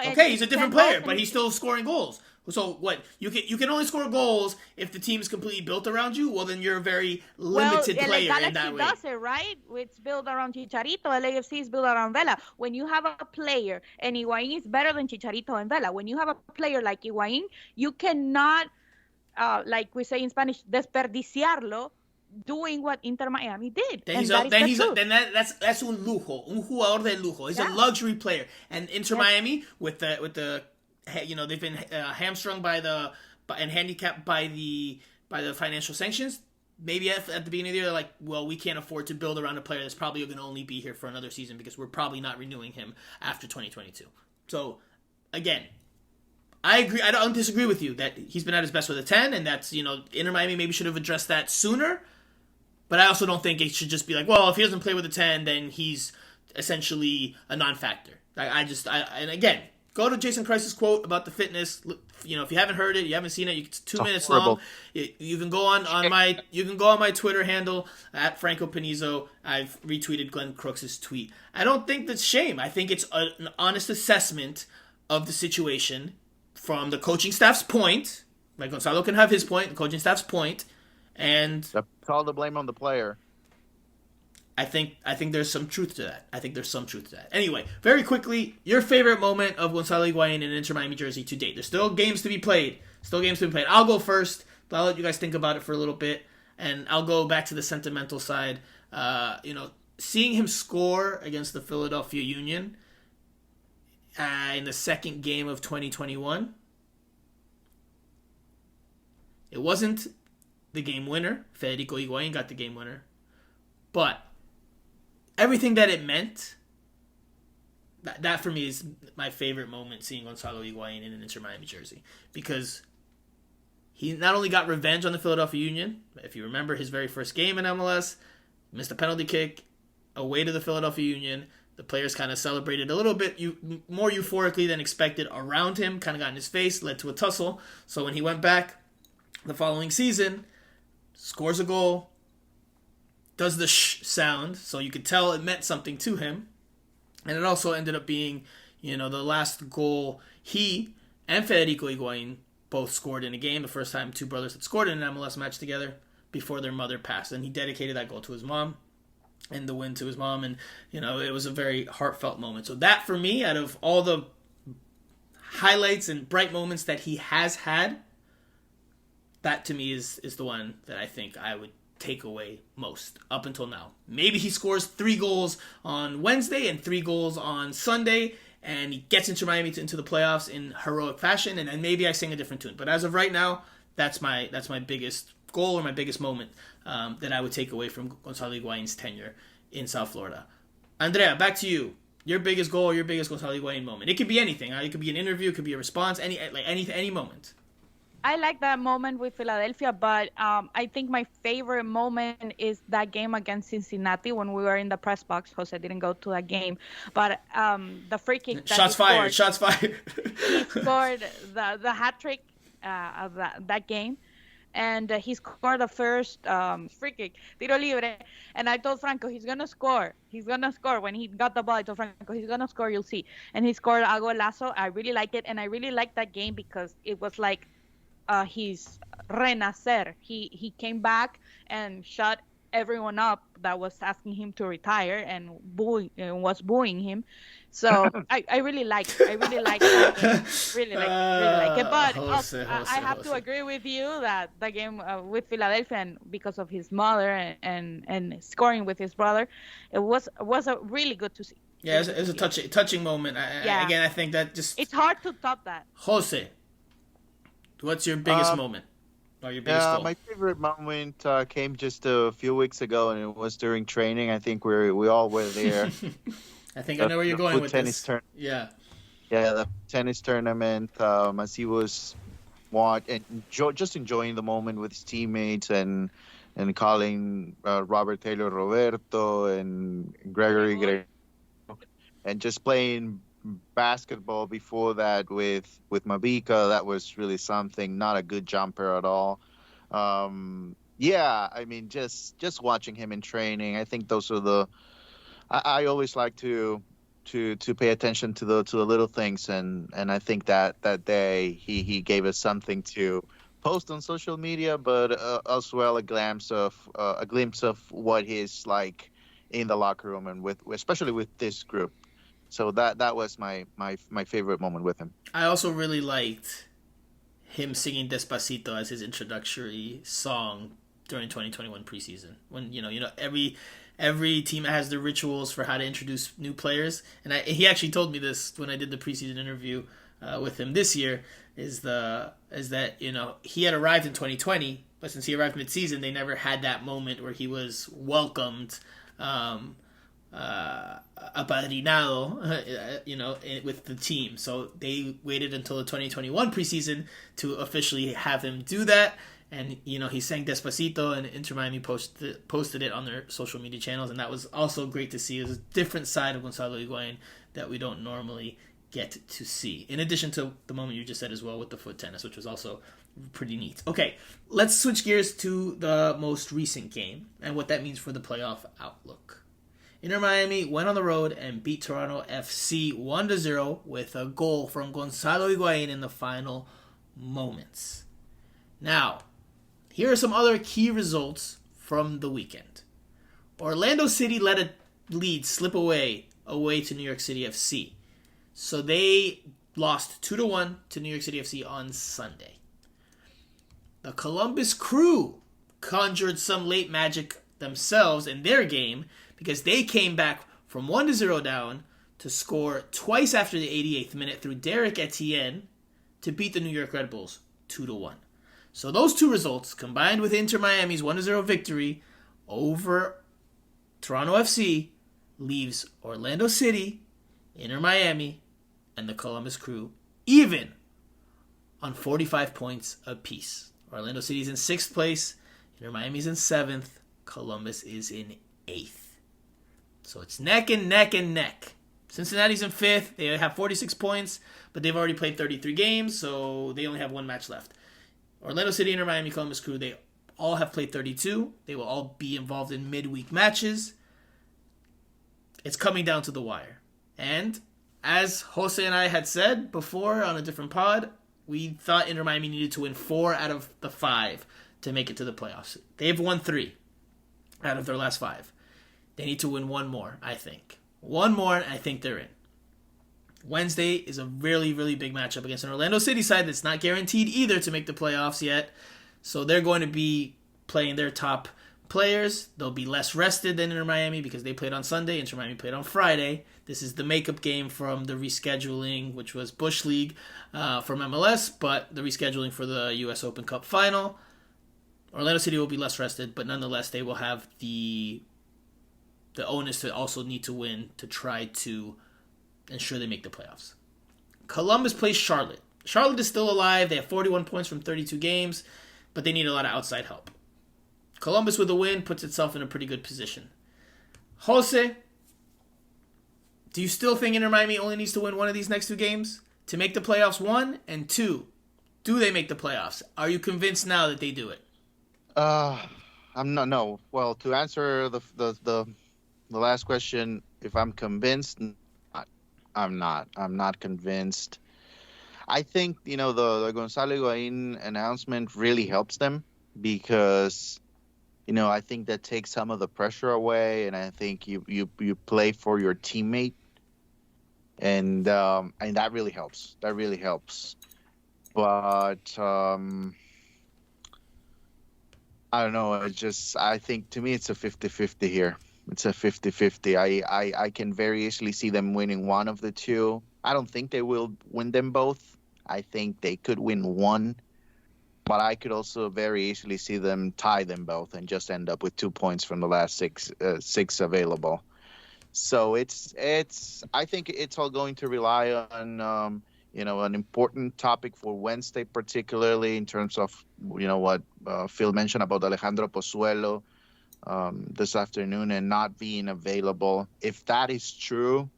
Okay, he's a different player, but he's still scoring goals. So what? You can only score goals if the team is completely built around you. Well, then you're a very limited player in that way. Does it, right? It's built around Chicharito. LAFC is built around Vela. When you have a player, and Higuain is better than Chicharito and Vela. When you have a player like Higuain, you cannot, like we say in Spanish, desperdiciarlo, doing what Inter Miami did. That's un lujo, un jugador de lujo. He's a luxury player, and Inter Miami with the they've been hamstrung and handicapped by the financial sanctions. Maybe at the beginning of the year, they're like, well, we can't afford to build around a player that's probably going to only be here for another season because we're probably not renewing him after 2022. So, again, I agree. I don't disagree with you that he's been at his best with a 10, and that's, Inter Miami maybe should have addressed that sooner. But I also don't think it should just be like, well, if he doesn't play with a 10, then he's essentially a non-factor. And again, go to Jason Christ's quote about the fitness. If you haven't heard it, you haven't seen it, it's 2 minutes long. You can go on my Twitter handle at Franco Panizo. I've retweeted Glenn Crooks' tweet. I don't think that's shame. I think it's an honest assessment of the situation from the coaching staff's point. Like Gonzalo can have his point, the coaching staff's point, and that's all the blame on the player. I think there's some truth to that. Anyway, very quickly, your favorite moment of Gonzalo Higuain in an Inter Miami jersey to date. There's still games to be played. I'll go first. I'll let you guys think about it for a little bit, and I'll go back to the sentimental side. Seeing him score against the Philadelphia Union in the second game of 2021. It wasn't the game winner. Federico Higuain got the game winner. But everything that it meant, that for me is my favorite moment, seeing Gonzalo Higuain in an Inter Miami jersey. Because he not only got revenge on the Philadelphia Union, if you remember his very first game in MLS, missed a penalty kick away to the Philadelphia Union. The players kind of celebrated a little bit more euphorically than expected around him, kind of got in his face, led to a tussle. So when he went back the following season, scores a goal, does the shh sound, so you could tell it meant something to him. And it also ended up being, the last goal he and Federico Higuain both scored in a game. The first time two brothers had scored in an MLS match together before their mother passed. And he dedicated that goal to his mom and the win to his mom. And, it was a very heartfelt moment. So that, for me, out of all the highlights and bright moments that he has had, that to me is the one that I think I would take away most up until now. Maybe he scores 3 goals on Wednesday and 3 goals on Sunday, and he gets Inter Miami into the playoffs in heroic fashion, and then maybe I sing a different tune. But as of right now, that's my biggest goal or my biggest moment that I would take away from Gonzalo Higuain's tenure in South Florida. Andrea, back to you. Your biggest goal or your biggest Gonzalo Higuain moment. It could be anything. It could be an interview. It could be a response. Any moment. I like that moment with Philadelphia, but I think my favorite moment is that game against Cincinnati when we were in the press box. Jose didn't go to that game, but the free kick. Shots fired. He scored the hat trick of that game, and he scored the first free kick, tiro libre. And I told Franco he's gonna score. When he got the ball, I told Franco he's gonna score. You'll see. And he scored a golazo. I really liked it, and I really liked that game because it was like his renacer. He came back and shut everyone up that was asking him to retire and was booing him. So I really like it. Really like it. But I have to agree with you that the game with Philadelphia, and because of his mother and scoring with his brother, it was a really good to see. Yeah, it was a touching moment. Again, I think that just it's hard to top that. Jose, what's your biggest moment? Or your biggest goal? My favorite moment came just a few weeks ago, and it was during training. I think we all were there. I think I know where you're going with this. Yeah. Yeah, the tennis tournament. As he was just enjoying the moment with his teammates and calling Robert Taylor Roberto and Gregory and just playing basketball before that with Mabika. That was really something. Not a good jumper at all. Yeah, I mean, just watching him in training. I think those are I always like to pay attention to the little things, and I think that day he gave us something to post on social media, but as well a glimpse of what he's like in the locker room and especially with this group. So that was my favorite moment with him. I also really liked him singing Despacito as his introductory song during 2021 preseason. When every team has their rituals for how to introduce new players, and he actually told me this when I did the preseason interview with him this year. Is that he had arrived in 2020, but since he arrived mid-season, they never had that moment where he was welcomed, apadrinado, with the team. So they waited until the 2021 preseason to officially have him do that. And, he sang Despacito, and Inter Miami posted it on their social media channels. And that was also great to see. It was a different side of Gonzalo Higuain that we don't normally get to see. In addition to the moment you just said as well with the foot tennis, which was also pretty neat. Okay, let's switch gears to the most recent game and what that means for the playoff outlook. Inter Miami went on the road and beat Toronto FC 1-0 with a goal from Gonzalo Higuain in the final moments. Now, here are some other key results from the weekend. Orlando City let a lead slip away to New York City FC. So they lost 2-1 to New York City FC on Sunday. The Columbus Crew conjured some late magic themselves in their game because they came back from 1-0 down to score twice after the 88th minute through Derek Etienne to beat the New York Red Bulls 2-1. So those two results, combined with Inter Miami's 1-0 victory over Toronto FC, leaves Orlando City, Inter Miami, and the Columbus Crew even on 45 points apiece. Orlando City's in 6th place, Inter Miami's in 7th, Columbus is in 8th. So it's neck and neck and neck. Cincinnati's in 5th, they have 46 points, but they've already played 33 games, so they only have one match left. Orlando City, Inter Miami, Columbus Crew, they all have played 32. They will all be involved in midweek matches. It's coming down to the wire. And as Jose and I had said before on a different pod, we thought Inter Miami needed to win 4 out of the 5 to make it to the playoffs. They've won 3 out of their last 5. They need to win 1 more, I think. 1 more, and I think they're in. Wednesday is a really, really big matchup against an Orlando City side that's not guaranteed either to make the playoffs yet. So they're going to be playing their top players. They'll be less rested than Inter Miami because they played on Sunday. Inter Miami played on Friday. This is the makeup game from the rescheduling, which was Bush League from MLS, but the rescheduling for the U.S. Open Cup final. Orlando City will be less rested, but nonetheless, they will have the onus to also need to win to try to ensure they make the playoffs. Columbus plays Charlotte. Charlotte is still alive. They have 41 points from 32 games, but they need a lot of outside help. Columbus with a win puts itself in a pretty good position. Jose, do you still think Inter Miami only needs to win one of these next 2 games to make the playoffs? 1, and 2, do they make the playoffs? Are you convinced now that they do it? I'm not. No. Well, to answer the last question, if I'm convinced, I'm not. I'm not convinced. I think, the Gonzalo Higuain announcement really helps them because, I think that takes some of the pressure away, and I think you play for your teammate, and that really helps. That really helps. But I don't know. I think to me it's a 50-50 here. It's a 50-50. I can very easily see them winning one of the 2. I don't think they will win them both. I think they could win one. but I could also very easily see them tie them both and just end up with 2 points from the last six available. So I think it's all going to rely on an important topic for Wednesday, particularly in terms of what Phil mentioned about Alejandro Pozuelo this afternoon and not being available. If that is true,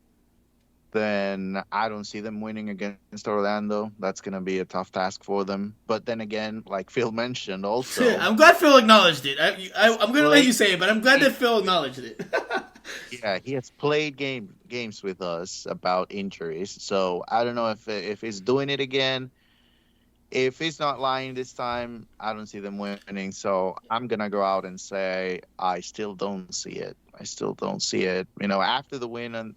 then I don't see them winning against Orlando. That's going to be a tough task for them. But then again, like Phil mentioned also. I'm glad Phil acknowledged it. I'm going to let you say it, but I'm glad that Phil acknowledged it. Yeah, he has played games with us about injuries. So I don't know if he's doing it again. If he's not lying this time, I don't see them winning. So I'm going to go out and say I still don't see it. After the win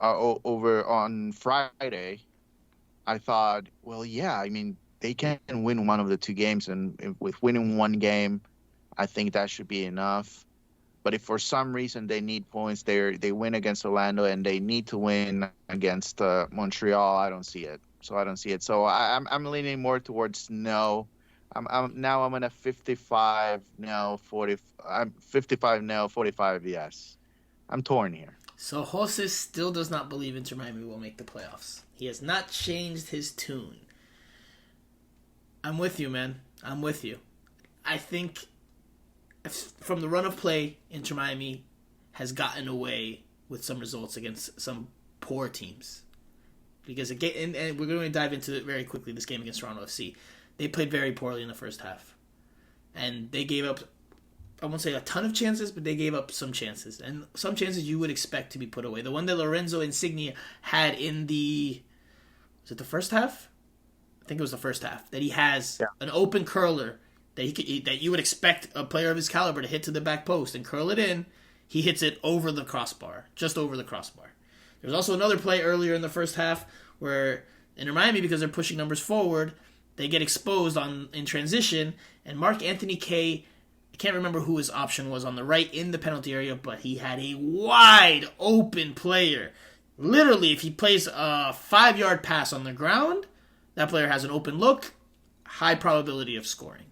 over on Friday, I thought, well, yeah, I mean, they can win one of the two games. And with winning one game, I think that should be enough. But if for some reason they need points, they win against Orlando and they need to win against Montreal, I don't see it. So I'm leaning more towards no. I'm in a 55 no, 40. I'm 55 no, 45 yes. I'm torn here. So Jose still does not believe Inter Miami will make the playoffs. He has not changed his tune. I'm with you, man. I'm with you. I think from the run of play, Inter Miami has gotten away with some results against some poor teams. Because again, and we're going to dive into it very quickly, this game against Toronto FC. They played very poorly in the first half. And they gave up, I won't say a ton of chances, but they gave up some chances. And some chances you would expect to be put away. The one that Lorenzo Insigne had in was it the first half? I think it was the first half. That he has an open curler that you would expect a player of his caliber to hit to the back post and curl it in. He hits it over the crossbar, just over the crossbar. There was also another play earlier in the first half where Inter Miami, because they're pushing numbers forward, they get exposed in transition, and Marc-Anthony Kaye, I can't remember who his option was on the right in the penalty area, but he had a wide open player. Literally, if he plays a 5-yard pass on the ground, that player has an open look, high probability of scoring.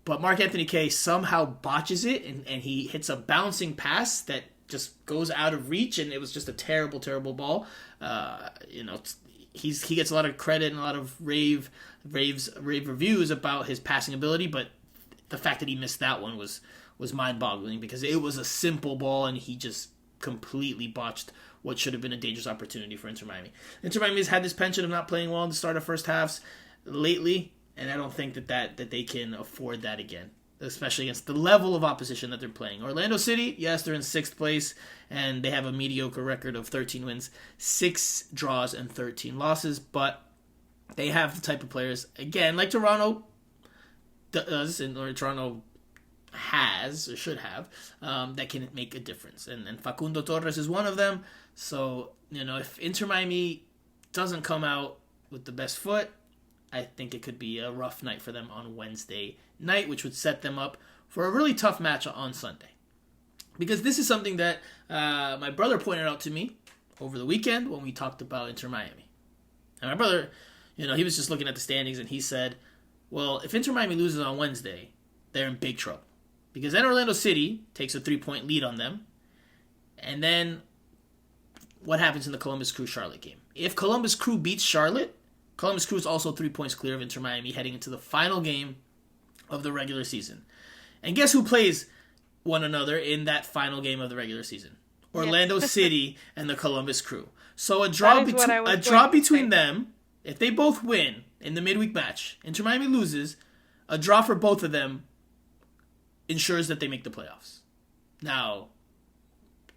But Marc-Anthony Kaye somehow botches it, and he hits a bouncing pass that just goes out of reach, and it was just a terrible, terrible ball. He gets a lot of credit and a lot of rave reviews about his passing ability, but the fact that he missed that one was mind-boggling because it was a simple ball, and he just completely botched what should have been a dangerous opportunity for Inter Miami. Inter Miami has had this penchant of not playing well in the start of first halves lately, and I don't think that they can afford that again, especially against the level of opposition that they're playing. Orlando City, yes, they're in 6th place, and they have a mediocre record of 13 wins, 6 draws, and 13 losses, but they have the type of players, again, like Toronto does, or Toronto has, or should have, that can make a difference. And Facundo Torres is one of them. So, if Inter Miami doesn't come out with the best foot, I think it could be a rough night for them on Wednesday night, which would set them up for a really tough match on Sunday. Because this is something that my brother pointed out to me over the weekend when we talked about Inter Miami. And my brother, he was just looking at the standings and he said, well, if Inter Miami loses on Wednesday, they're in big trouble. Because then Orlando City takes a 3-point lead on them. And then what happens in the Columbus Crew-Charlotte game? If Columbus Crew beats Charlotte, Columbus Crew is also 3 points clear of Inter Miami heading into the final game of the regular season. And guess who plays one another in that final game of the regular season? Orlando City and the Columbus Crew. So a draw between them, if they both win in the midweek match, Inter Miami loses, a draw for both of them ensures that they make the playoffs. Now,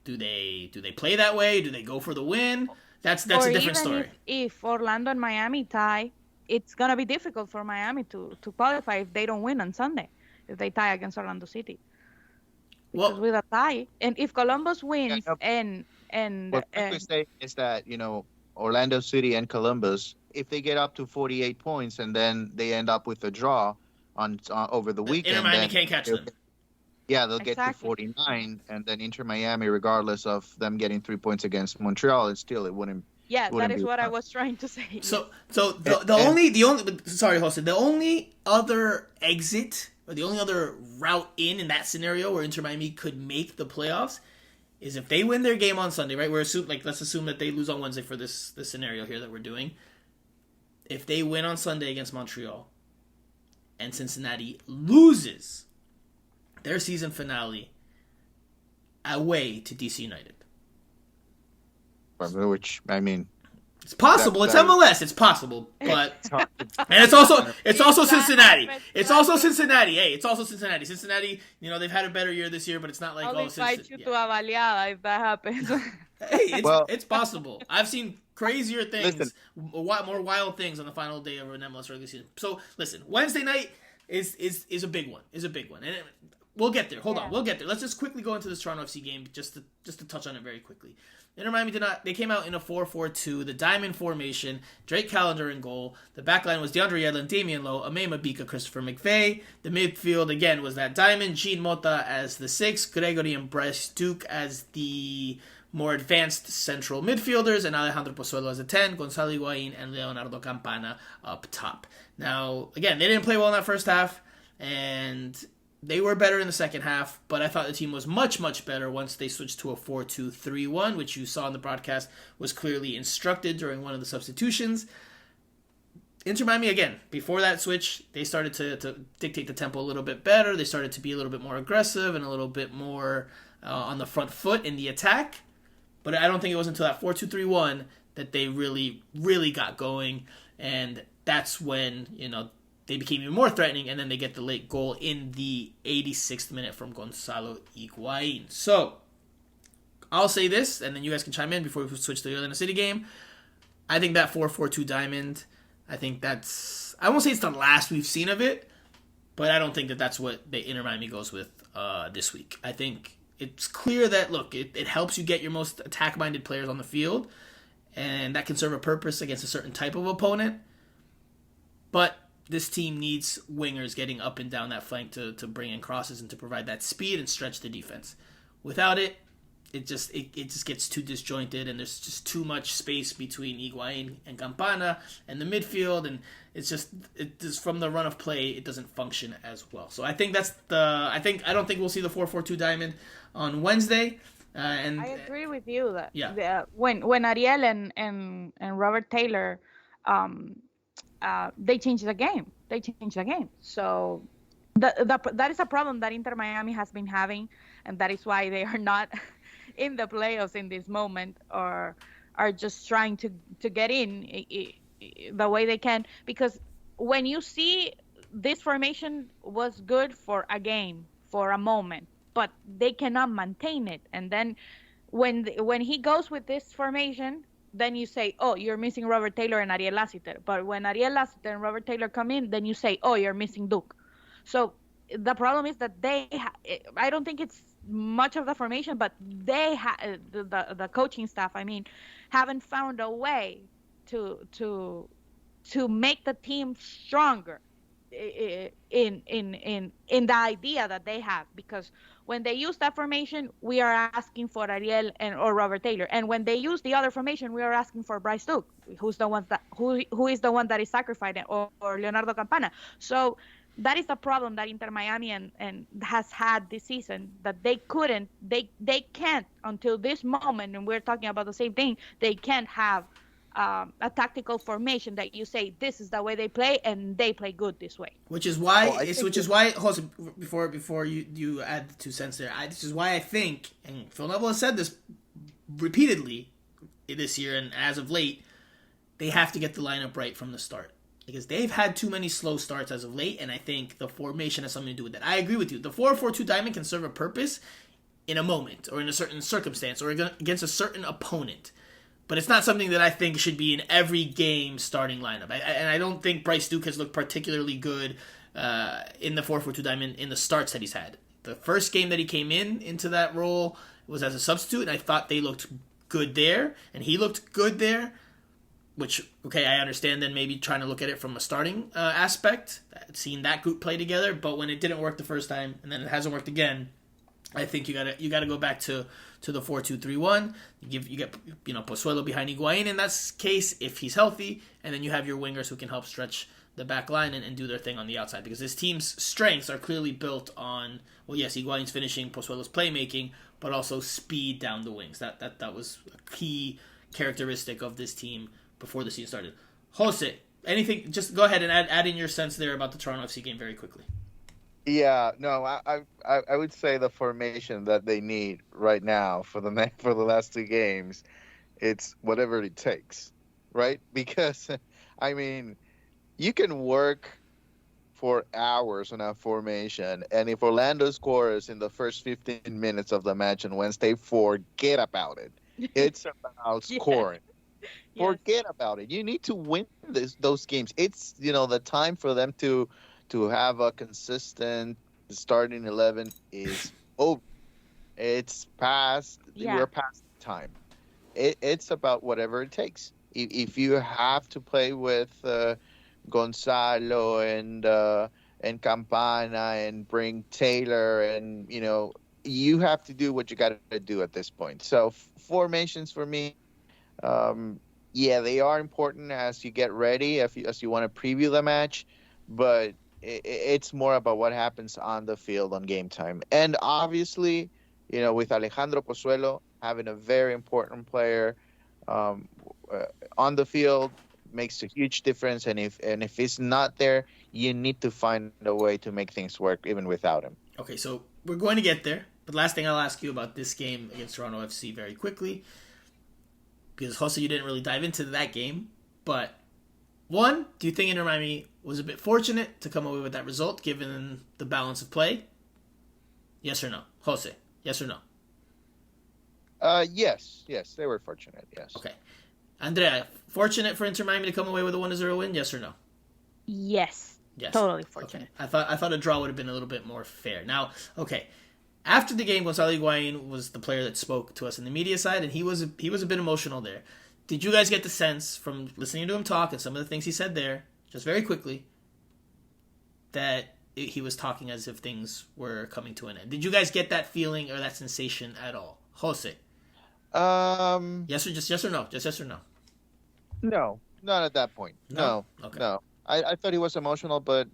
do they play that way? Do they go for the win? That's a different story. If Orlando and Miami tie, it's going to be difficult for Miami to qualify if they don't win on Sunday, if they tie against Orlando City. Because with a tie, and if Columbus wins what we say is that, Orlando City and Columbus, if they get up to 48 points and then they end up with a draw on over the weekend, Inter Miami can't catch them. Yeah, they'll get to 49, and then Inter Miami, regardless of them getting 3 points against Montreal, it Yeah, that wouldn't is be what I fun. was trying to say. So Yes. so the only sorry, Jose, the only other exit or the only other route in that scenario where Inter Miami could make the playoffs is if they win their game on Sunday, right? Let's assume that they lose on Wednesday for this scenario here that we're doing. If they win on Sunday against Montreal and Cincinnati loses their season finale away to DC United. Which, I mean, It's possible. It's MLS. It's possible, but and it's also Cincinnati. It's also Cincinnati. Hey, it's also Cincinnati. Cincinnati. They've had a better year this year, but it's not like I'll invite you to a baleada if that happens. Hey, it's possible. I've seen crazier things, more wild things on the final day of an MLS regular season. So listen, Wednesday night is a big one. And we'll get there. Hold on, we'll get there. Let's just quickly go into this Toronto FC game just to touch on it very quickly. Inter Miami they came out in a 4-4-2, the diamond formation, Drake Callender in goal. The backline was DeAndre Yedlin, Damian Lowe, Ame Mabika, Christopher McVeigh. The midfield, again, was that diamond, Jean Mota as the 6, Gregory and Bryce Duke as the more advanced central midfielders, and Alejandro Pozuelo as a 10, Gonzalo Higuain and Leonardo Campana up top. Now, again, they didn't play well in that first half, and they were better in the second half, but I thought the team was much, much better once they switched to a 4-2-3-1, which you saw in the broadcast was clearly instructed during one of the substitutions. Inter Miami, again, before that switch, they started to dictate the tempo a little bit better. They started to be a little bit more aggressive and a little bit more on the front foot in the attack. But I don't think it was until that 4-2-3-1 that they really, really got going, and that's when, they became even more threatening, and then they get the late goal in the 86th minute from Gonzalo Higuain. So, I'll say this, and then you guys can chime in before we switch to the Atlanta City game. I think that 4-4-2 diamond, I won't say it's the last we've seen of it, but I don't think that that's what the Inter Miami goes with this week. I think it's clear that, look, it helps you get your most attack-minded players on the field, and that can serve a purpose against a certain type of opponent, but this team needs wingers getting up and down that flank to bring in crosses and to provide that speed and stretch the defense. Without it, it just gets too disjointed, and there's just too much space between Higuain and Campana and the midfield, and it's just from the run of play, it doesn't function as well. So I think I don't think we'll see the 4-4-2 diamond on Wednesday. And I agree with you that when Ariel and Robert Taylor they changed the game. So that is a problem that Inter Miami has been having, and that is why they are not in the playoffs in this moment, or are just trying to get in the way they can. Because when you see this formation was good for a game, for a moment, but they cannot maintain it. And then when he goes with this formation, then you say, oh, you're missing Robert Taylor and Ariel Lassiter. But when Ariel Lassiter and Robert Taylor come in, then you say, oh, you're missing Duke. So the problem is that I don't think it's much of the formation, but the coaching staff, haven't found a way to make the team stronger in the idea that they have. Because when they use that formation, we are asking for Ariel or Robert Taylor, and when they use the other formation, we are asking for Bryce Duke, who is the one that is sacrificed, or Leonardo Campana. So that is the problem that Inter Miami and has had this season, that they can't until this moment, and we're talking about the same thing. They can't have a tactical formation that you say this is the way they play, and they play good this way. Which is why, Jose, before you add the 2 cents there, this is why I think, and Phil Neville has said this repeatedly this year and as of late, they have to get the lineup right from the start. Because they've had too many slow starts as of late, and I think the formation has something to do with that. I agree with you. The 4-4-2 diamond can serve a purpose in a moment, or in a certain circumstance, or against a certain opponent. But it's not something that I think should be in every game starting lineup. And I don't think Bryce Duke has looked particularly good in the 4-4-2 diamond in the starts that he's had. The first game that he came into that role was as a substitute, and I thought they looked good there, and he looked good there. Which, okay, I understand then maybe trying to look at it from a starting aspect, seeing that group play together, but when it didn't work the first time, and then it hasn't worked again, I think you gotta go back to the 4-2-3-1. You get Pozuelo behind Higuain in that case if he's healthy, and then you have your wingers who can help stretch the back line and do their thing on the outside, because this team's strengths are clearly built on, well, yes, Higuain's finishing, Pozuelo's playmaking, but also speed down the wings. That was a key characteristic of this team before the season started. Jose, anything? Just go ahead and add in your sense there about the Toronto FC game very quickly. Yeah, no, I would say the formation that they need right now for the last two games, it's whatever it takes, right? Because, I mean, you can work for hours on a formation, and if Orlando scores in the first 15 minutes of the match on Wednesday, forget about it. It's about scoring. Yes. Forget about it. You need to win those games. It's, the time for them to have a consistent starting 11 is over. It's past. Yeah. We're past time. It's about whatever it takes. If you have to play with Gonzalo and Campana and bring Taylor, and you have to do what you got to do at this point. So formations for me, yeah, they are important as you get ready, as you want to preview the match, but it's more about what happens on the field on game time. And obviously, with Alejandro Pozuelo having a very important player on the field makes a huge difference. And if he's not there, you need to find a way to make things work even without him. Okay, so we're going to get there. But last thing I'll ask you about this game against Toronto FC very quickly, because Jose, you didn't really dive into that game, but one, do you think Inter Miami was a bit fortunate to come away with that result given the balance of play? Yes or no? Jose, yes or no? Yes, they were fortunate, yes. Okay. Andrea, fortunate for Inter Miami to come away with a 1-0 win, yes or no? Yes. Totally fortunate. Okay. I thought a draw would have been a little bit more fair. Now, okay. After the game, Gonzalo Higuain was the player that spoke to us in the media side, and he was a bit emotional there. Did you guys get the sense from listening to him talk and some of the things he said there, just very quickly, that he was talking as if things were coming to an end? Did you guys get that feeling or that sensation at all? Jose? Yes or no? Just yes or no? No, not at that point. No. Okay. No. I thought he was emotional, but,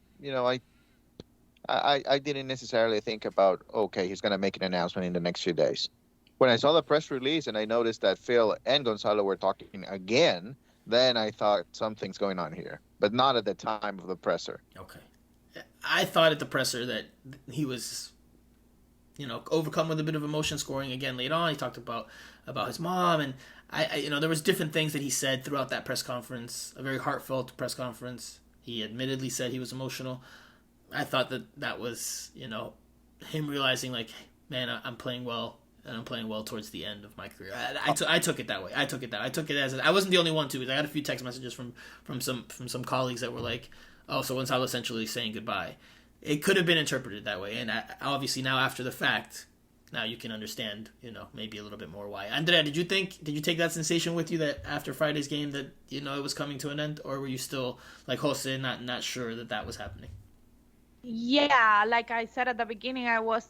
I didn't necessarily think about, okay, he's going to make an announcement in the next few days. When I saw the press release and I noticed that Phil and Gonzalo were talking again, then I thought something's going on here, but not at the time of the presser. Okay. I thought at the presser that he was, overcome with a bit of emotion, scoring again late on. He talked about his mom, and I there was different things that he said throughout that press conference, a very heartfelt press conference. He admittedly said he was emotional. I thought that was, him realizing, like, man, I'm playing well. And I'm playing well towards the end of my career. I took it that way. I took it as I wasn't the only one to. I got a few text messages from some colleagues that were like, "Oh, so Gonzalo essentially saying goodbye." It could have been interpreted that way, and obviously now after the fact, now you can understand, maybe a little bit more why. Andrea, did you take that sensation with you that after Friday's game that it was coming to an end, or were you still like Jose, not sure that was happening? Yeah, like I said at the beginning, I was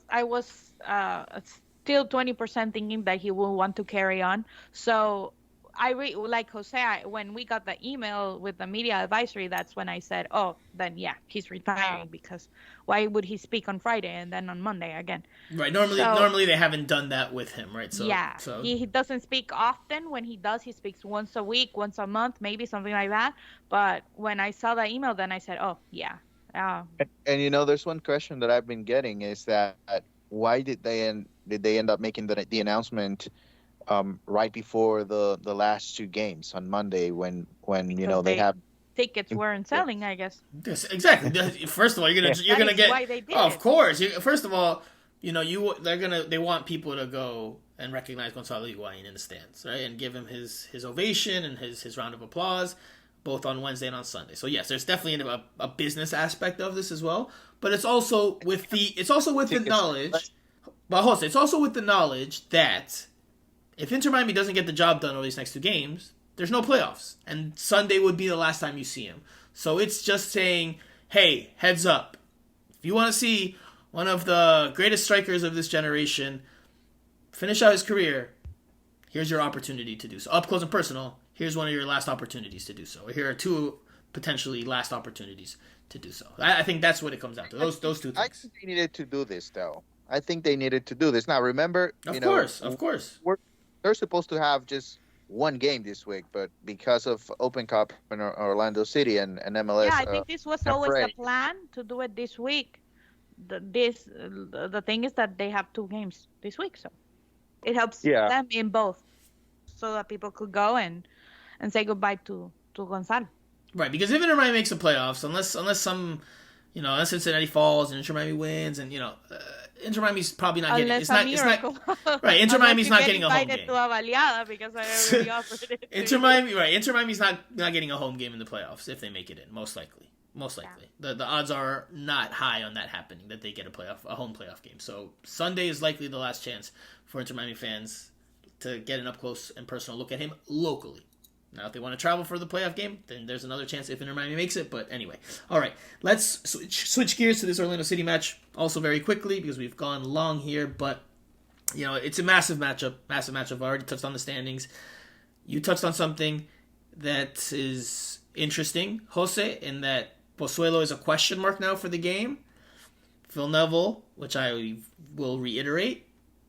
still 20% thinking that he will want to carry on. So like Jose, when we got the email with the media advisory, that's when I said, oh, then yeah, he's retiring, because why would he speak on Friday and then on Monday again? Right. Normally they haven't done that with him, right? So yeah, so he doesn't speak often. When he does, he speaks once a week, once a month, maybe something like that. But when I saw the email, then I said, oh yeah. And there's one question that I've been getting is that why did they end up making the announcement right before the last two games on Monday when they have tickets weren't selling, I guess. Yes, exactly. First of all, you're gonna get. Why they did of course. First of all, they want people to go and recognize Gonzalo Higuain in the stands, right, and give him his ovation and his round of applause, both on Wednesday and on Sunday. So yes, there's definitely a business aspect of this as well, but it's also with the knowledge. But Jose, it's also with the knowledge that if Inter Miami doesn't get the job done over these next two games, there's no playoffs, and Sunday would be the last time you see him. So it's just saying, hey, heads up. If you want to see one of the greatest strikers of this generation, finish out his career, here's your opportunity to do so. Up close and personal, here's one of your last opportunities to do so. Here are two potentially last opportunities to do so. I think that's what it comes down to. Those two things. I think they needed to do this, though. I think they needed to do this. Now, remember, of course. They're supposed to have just one game this week, but because of Open Cup in Orlando City and MLS, I think this was always the plan to do it this week. The thing is that they have 2 games this week, so it helps them in both, so that people could go and say goodbye to Gonzalo. Right, because if Inter Miami makes the playoffs, unless some, unless Cincinnati falls and Inter Miami wins, and Inter Miami's probably not getting. It's not right. Inter Miami's not getting a home game. To Avaliada because I already offered it. Inter Miami's not getting a home game in the playoffs if they make it in. Most likely. The odds are not high on that happening, that they get a home playoff game. So Sunday is likely the last chance for Inter Miami fans to get an up close and personal look at him locally. Now, if they want to travel for the playoff game, then there's another chance if Inter Miami makes it. But anyway, all right, let's switch gears to this Orlando City match also very quickly because we've gone long here. But it's a massive matchup. I've already touched on the standings. You touched on something that is interesting, Jose, in that Pozuelo is a question mark now for the game. Phil Neville, which I will reiterate,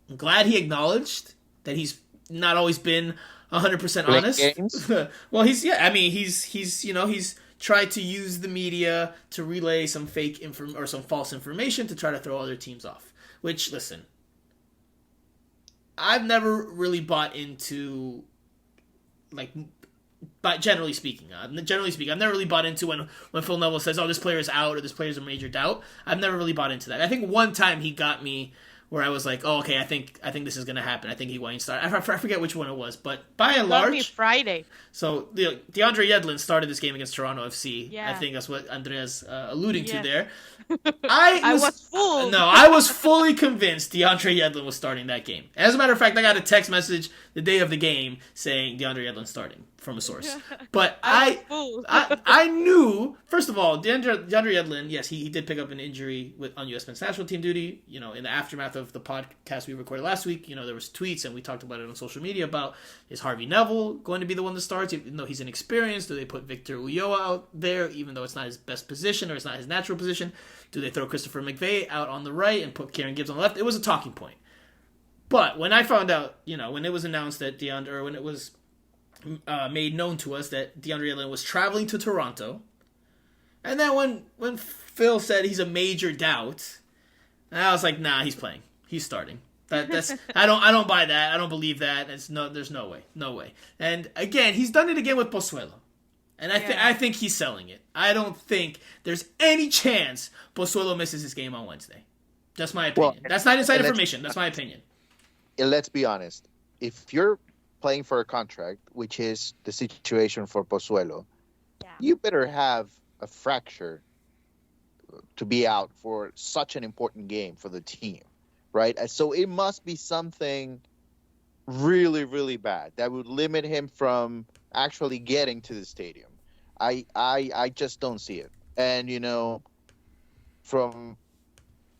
I'm glad he acknowledged that he's not always been 100% honest. Well, he's tried to use the media to relay some or some false information to try to throw other teams off. Which, listen, I've never really bought into, but generally speaking, I've never really bought into when Phil Neville says, "Oh, this player is out" or "This player is a major doubt." I've never really bought into that. I think one time he got me where I was like, "Oh, okay, I think this is going to happen. I think Higuain started." I forget which one it was, but by and large, Friday. So DeAndre Yedlin started this game against Toronto FC. Yeah. I think that's what Andrea's alluding to there. I was fooled. No, I was fully convinced DeAndre Yedlin was starting that game. As a matter of fact, I got a text message the day of the game saying DeAndre Yedlin starting from a source. But I knew, first of all, DeAndre Yedlin, yes, he did pick up an injury on U.S. men's national team duty. In the aftermath of the podcast we recorded last week, there was tweets and we talked about it on social media about, is Harvey Neville going to be the one that starts? Even though he's inexperienced, do they put Victor Ulloa out there, even though it's not his best position or it's not his natural position? Do they throw Christopher McVeigh out on the right and put Kieran Gibbs on the left? It was a talking point. But when I found out, when it was announced that when it was made known to us that DeAndre Yedlin was traveling to Toronto, and then when Phil said he's a major doubt, I was like, nah, he's playing. He's starting. That's I don't buy that. I don't believe that. There's no way. And again, he's done it again with Pozuelo. And I think he's selling it. I don't think there's any chance Pozuelo misses his game on Wednesday. That's my opinion. Well, that's not inside information. That's my opinion. And let's be honest. If you're playing for a contract, which is the situation for Pozuelo, you better have a fracture to be out for such an important game for the team, right? So it must be something really, really bad that would limit him from actually getting to the stadium. I just don't see it. And, from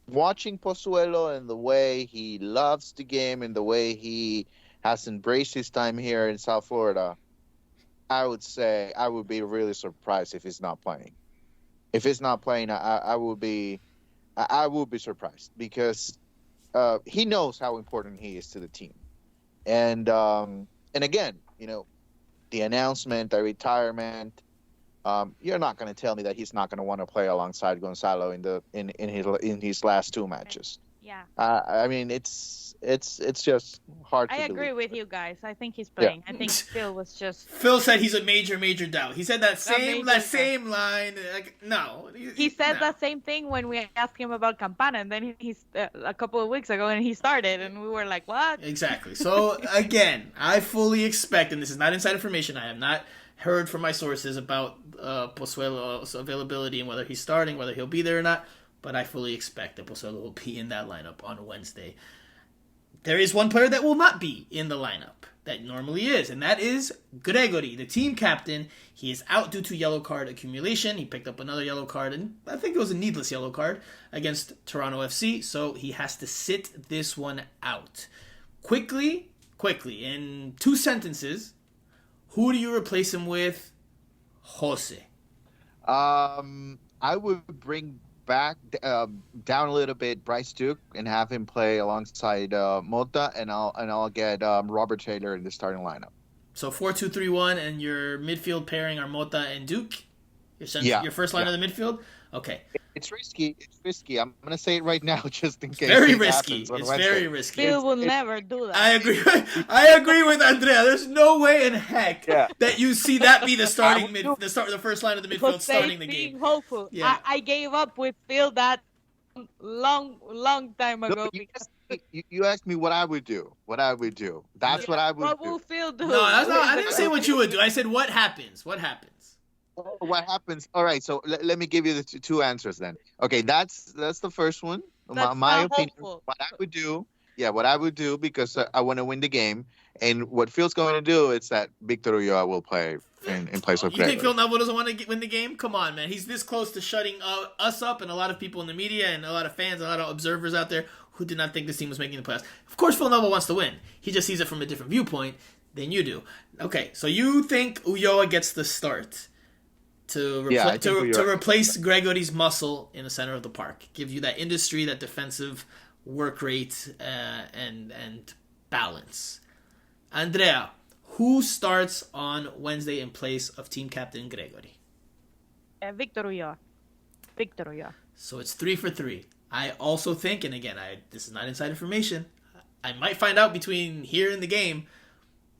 watching Pozuelo and the way he loves the game and the way he has embraced his time here in South Florida, I would say I would be really surprised if he's not playing. If he's not playing, I would be surprised because he knows how important he is to the team. And again, the announcement, the retirement, you're not going to tell me that he's not going to want to play alongside Gonzalo in his last 2 matches. Yeah. I mean, it's just hard to believe. I agree with you guys. I think he's playing. Yeah. I think Phil was just... Phil said he's a major doubt. He said that same line. No. He said that same thing when we asked him about Campana, and then he's a couple of weeks ago, and he started, and we were like, what? Exactly. So, again, I fully expect, and this is not inside information, I have not heard from my sources about Pozuelo's availability and whether he's starting, whether he'll be there or not, but I fully expect that Pozuelo will be in that lineup on Wednesday. There is one player that will not be in the lineup, that normally is, and that is Gregori, the team captain. He is out due to yellow card accumulation. He picked up another yellow card, and I think it was a needless yellow card against Toronto FC, so he has to sit this one out. Quickly, in 2 sentences, who do you replace him with, Jose? I would bring back down a little bit Bryce Duke and have him play alongside Mota, and I'll get Robert Taylor in the starting lineup. So 4-2-3-1, and your midfield pairing are Mota and Duke. Your first line of the midfield. Okay. It's risky. I'm gonna say it right now, just in case. Very risky. It's very risky. Phil will never do that. I agree with Andrea. There's no way in heck that you see that be the the first line of the midfield starting the game. Hopeful. Yeah. I gave up with Phil that long time ago. You asked me what I would do. That's what I would do. What will Phil do? No, that's not. I didn't say what you would do. I said what happens. What happens? All right, so let me give you the 2 answers then. Okay, that's the first one. My opinion. Hopeful. What I would do, because I want to win the game, and what Phil's going to do is that Victor Ulloa will play in place of Gregori. You think Phil Neville doesn't want to win the game? Come on, man. He's this close to shutting us up, and a lot of people in the media and a lot of fans, a lot of observers out there who did not think this team was making the playoffs. Of course, Phil Neville wants to win. He just sees it from a different viewpoint than you do. Okay, so you think Ulloa gets the start to replace Gregori's muscle in the center of the park. Give you that industry, that defensive work rate, and balance. Andrea, who starts on Wednesday in place of team captain Gregori? Victor Ulloa. So it's 3 for 3. I also think, and again, this is not inside information, I might find out between here and the game,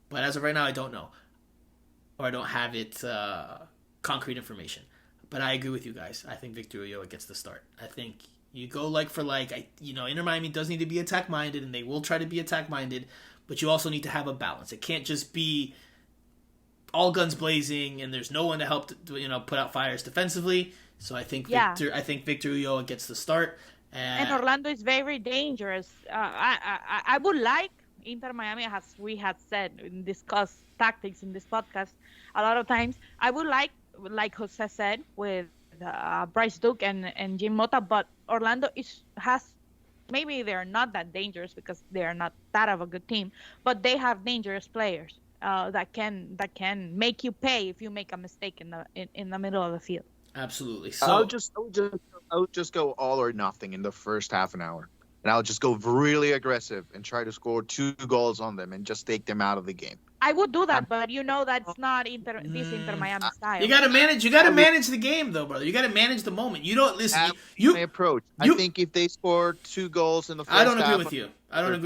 but as of right now, I don't know. Or I don't have it concrete information. But I agree with you guys. I think Victor Ulloa gets the start. I think you go like for like. Inter Miami does need to be attack-minded, and they will try to be attack-minded, but you also need to have a balance. It can't just be all guns blazing, and there's no one to help put out fires defensively. So I think Victor Ulloa gets the start. And Orlando is very dangerous. I would like Inter Miami, as we had said and discussed tactics in this podcast a lot of times. I would like Jose said, with Bryce Duke and Jim Mota, but Orlando has maybe they're not that dangerous because they're not that of a good team, but they have dangerous players that can make you pay if you make a mistake in the middle of the field. Absolutely. So I would just go all or nothing in the first half an hour. And I'll just go really aggressive and try to score 2 goals on them and just take them out of the game. I would do that, but that's not Inter Miami style. You gotta manage the game though, brother. You gotta manage the moment. You don't listen. My approach. I think if they score 2 goals in the first half, I don't agree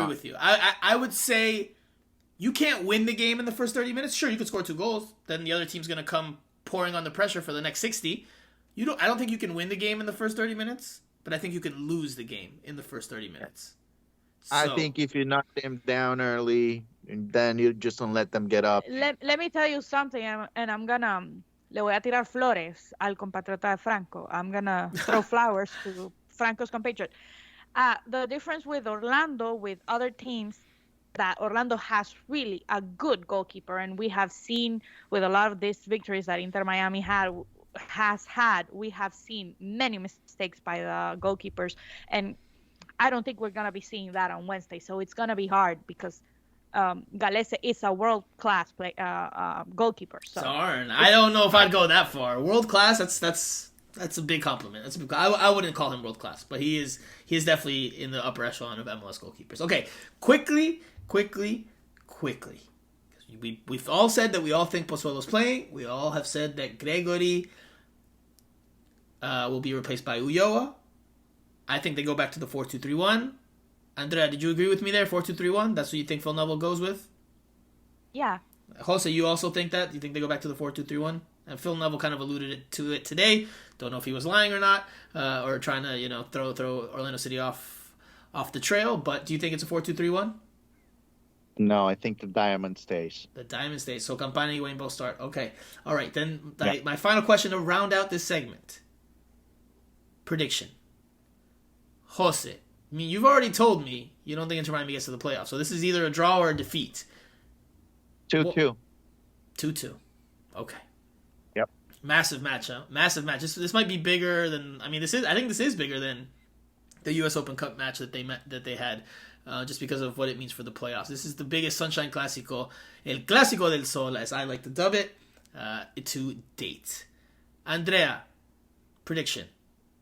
with you. I would say you can't win the game in the first 30 minutes. Sure, you could score 2 goals. Then the other team's gonna come pouring on the pressure for the next 60. I don't think you can win the game in the first 30 minutes, but I think you can lose the game in the first 30 minutes. I think if you knock them down early, and then you just don't let them get up. Let me tell you something, and I'm gonna le voy a tirar flores al compatriota de Franco. I'm gonna throw flowers to Franco's compatriot. The difference with Orlando, with other teams, that Orlando has really a good goalkeeper, and we have seen with a lot of these victories that Inter Miami we have seen many mistakes by the goalkeepers, and I don't think we're going to be seeing that on Wednesday. So it's going to be hard because Galese is a world-class goalkeeper. So I don't know if I'd go that far. World-class, that's a big compliment. I wouldn't call him world-class, but he is definitely in the upper echelon of MLS goalkeepers. Okay, quickly. We've all said that we all think Pozuelo's playing. We all have said that Gregori will be replaced by Ulloa. I think they go back to the 4-2-3-1. Andrea, did you agree with me there? 4-2-3-1? That's what you think Phil Neville goes with? Yeah. Jose, you also think that? You think they go back to the 4-2-3-1? And Phil Neville kind of alluded to it today. Don't know if he was lying or not, or trying to throw Orlando City off the trail. But do you think it's a 4-2-3-1? No, I think the diamond stays. The diamond stays. So Campana and Higuain both start. Okay. All right. Then my final question to round out this segment. Prediction. Jose. I mean, you've already told me you don't think Inter Miami gets to the playoffs. So this is either a draw or a defeat. 2-2. 2-2. Okay. Yep. Massive match, huh? Massive match. This might be bigger than. I think this is bigger than the U.S. Open Cup match that they had, just because of what it means for the playoffs. This is the biggest Sunshine Clásico, El Clásico del Sol, as I like to dub it, to date. Andrea, prediction.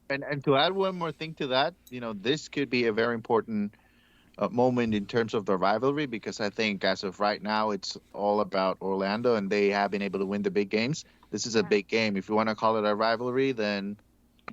And to add one more thing to that, this could be a very important moment in terms of the rivalry, because I think as of right now, it's all about Orlando, and they have been able to win the big games. This is a big game. If you want to call it a rivalry, then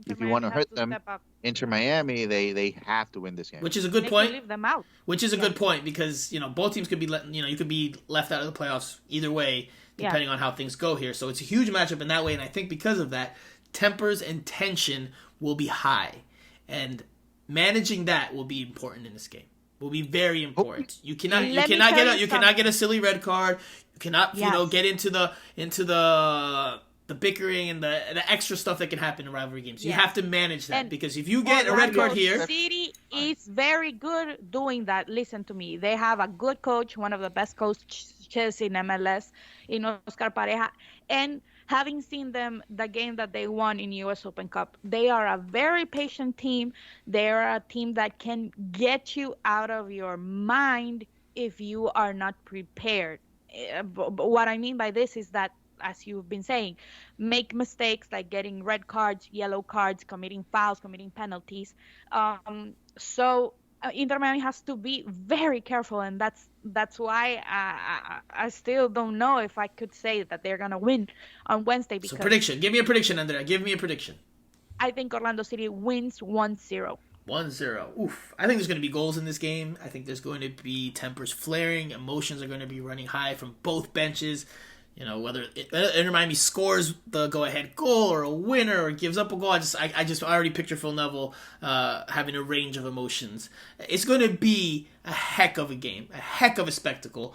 if you want to hurt them, Inter Miami, they have to win this game. Which is a good point. Leave them out. Which is a good point, because both teams could be you could be left out of the playoffs either way, depending on how things go here. So it's a huge matchup in that way, and I think because of that, tempers and tension will be high, and managing that will be important in this game. Will be very important. You cannot get a silly red card. You cannot get into the bickering and the extra stuff that can happen in rivalry games. You have to manage that, because if you get a red card here, City is very good doing that. Listen to me. They have a good coach, one of the best coaches in MLS, Oscar Pareja, and having seen them, the game that they won in U.S. Open Cup, they are a very patient team. They are a team that can get you out of your mind if you are not prepared. But what I mean by this is that, as you've been saying, make mistakes like getting red cards, yellow cards, committing fouls, committing penalties. So Inter Miami has to be very careful, and that's why I still don't know if I could say that they're gonna win on Wednesday. Because so prediction. Give me a prediction, Andrea. Give me a prediction. I think Orlando City wins 1-0. 1-0. Oof. I think there's going to be goals in this game. I think there's going to be tempers flaring. Emotions are going to be running high from both benches. Whether Inter Miami scores the go-ahead goal or a winner or gives up a goal, I already picture Phil Neville having a range of emotions. It's going to be a heck of a game, a heck of a spectacle.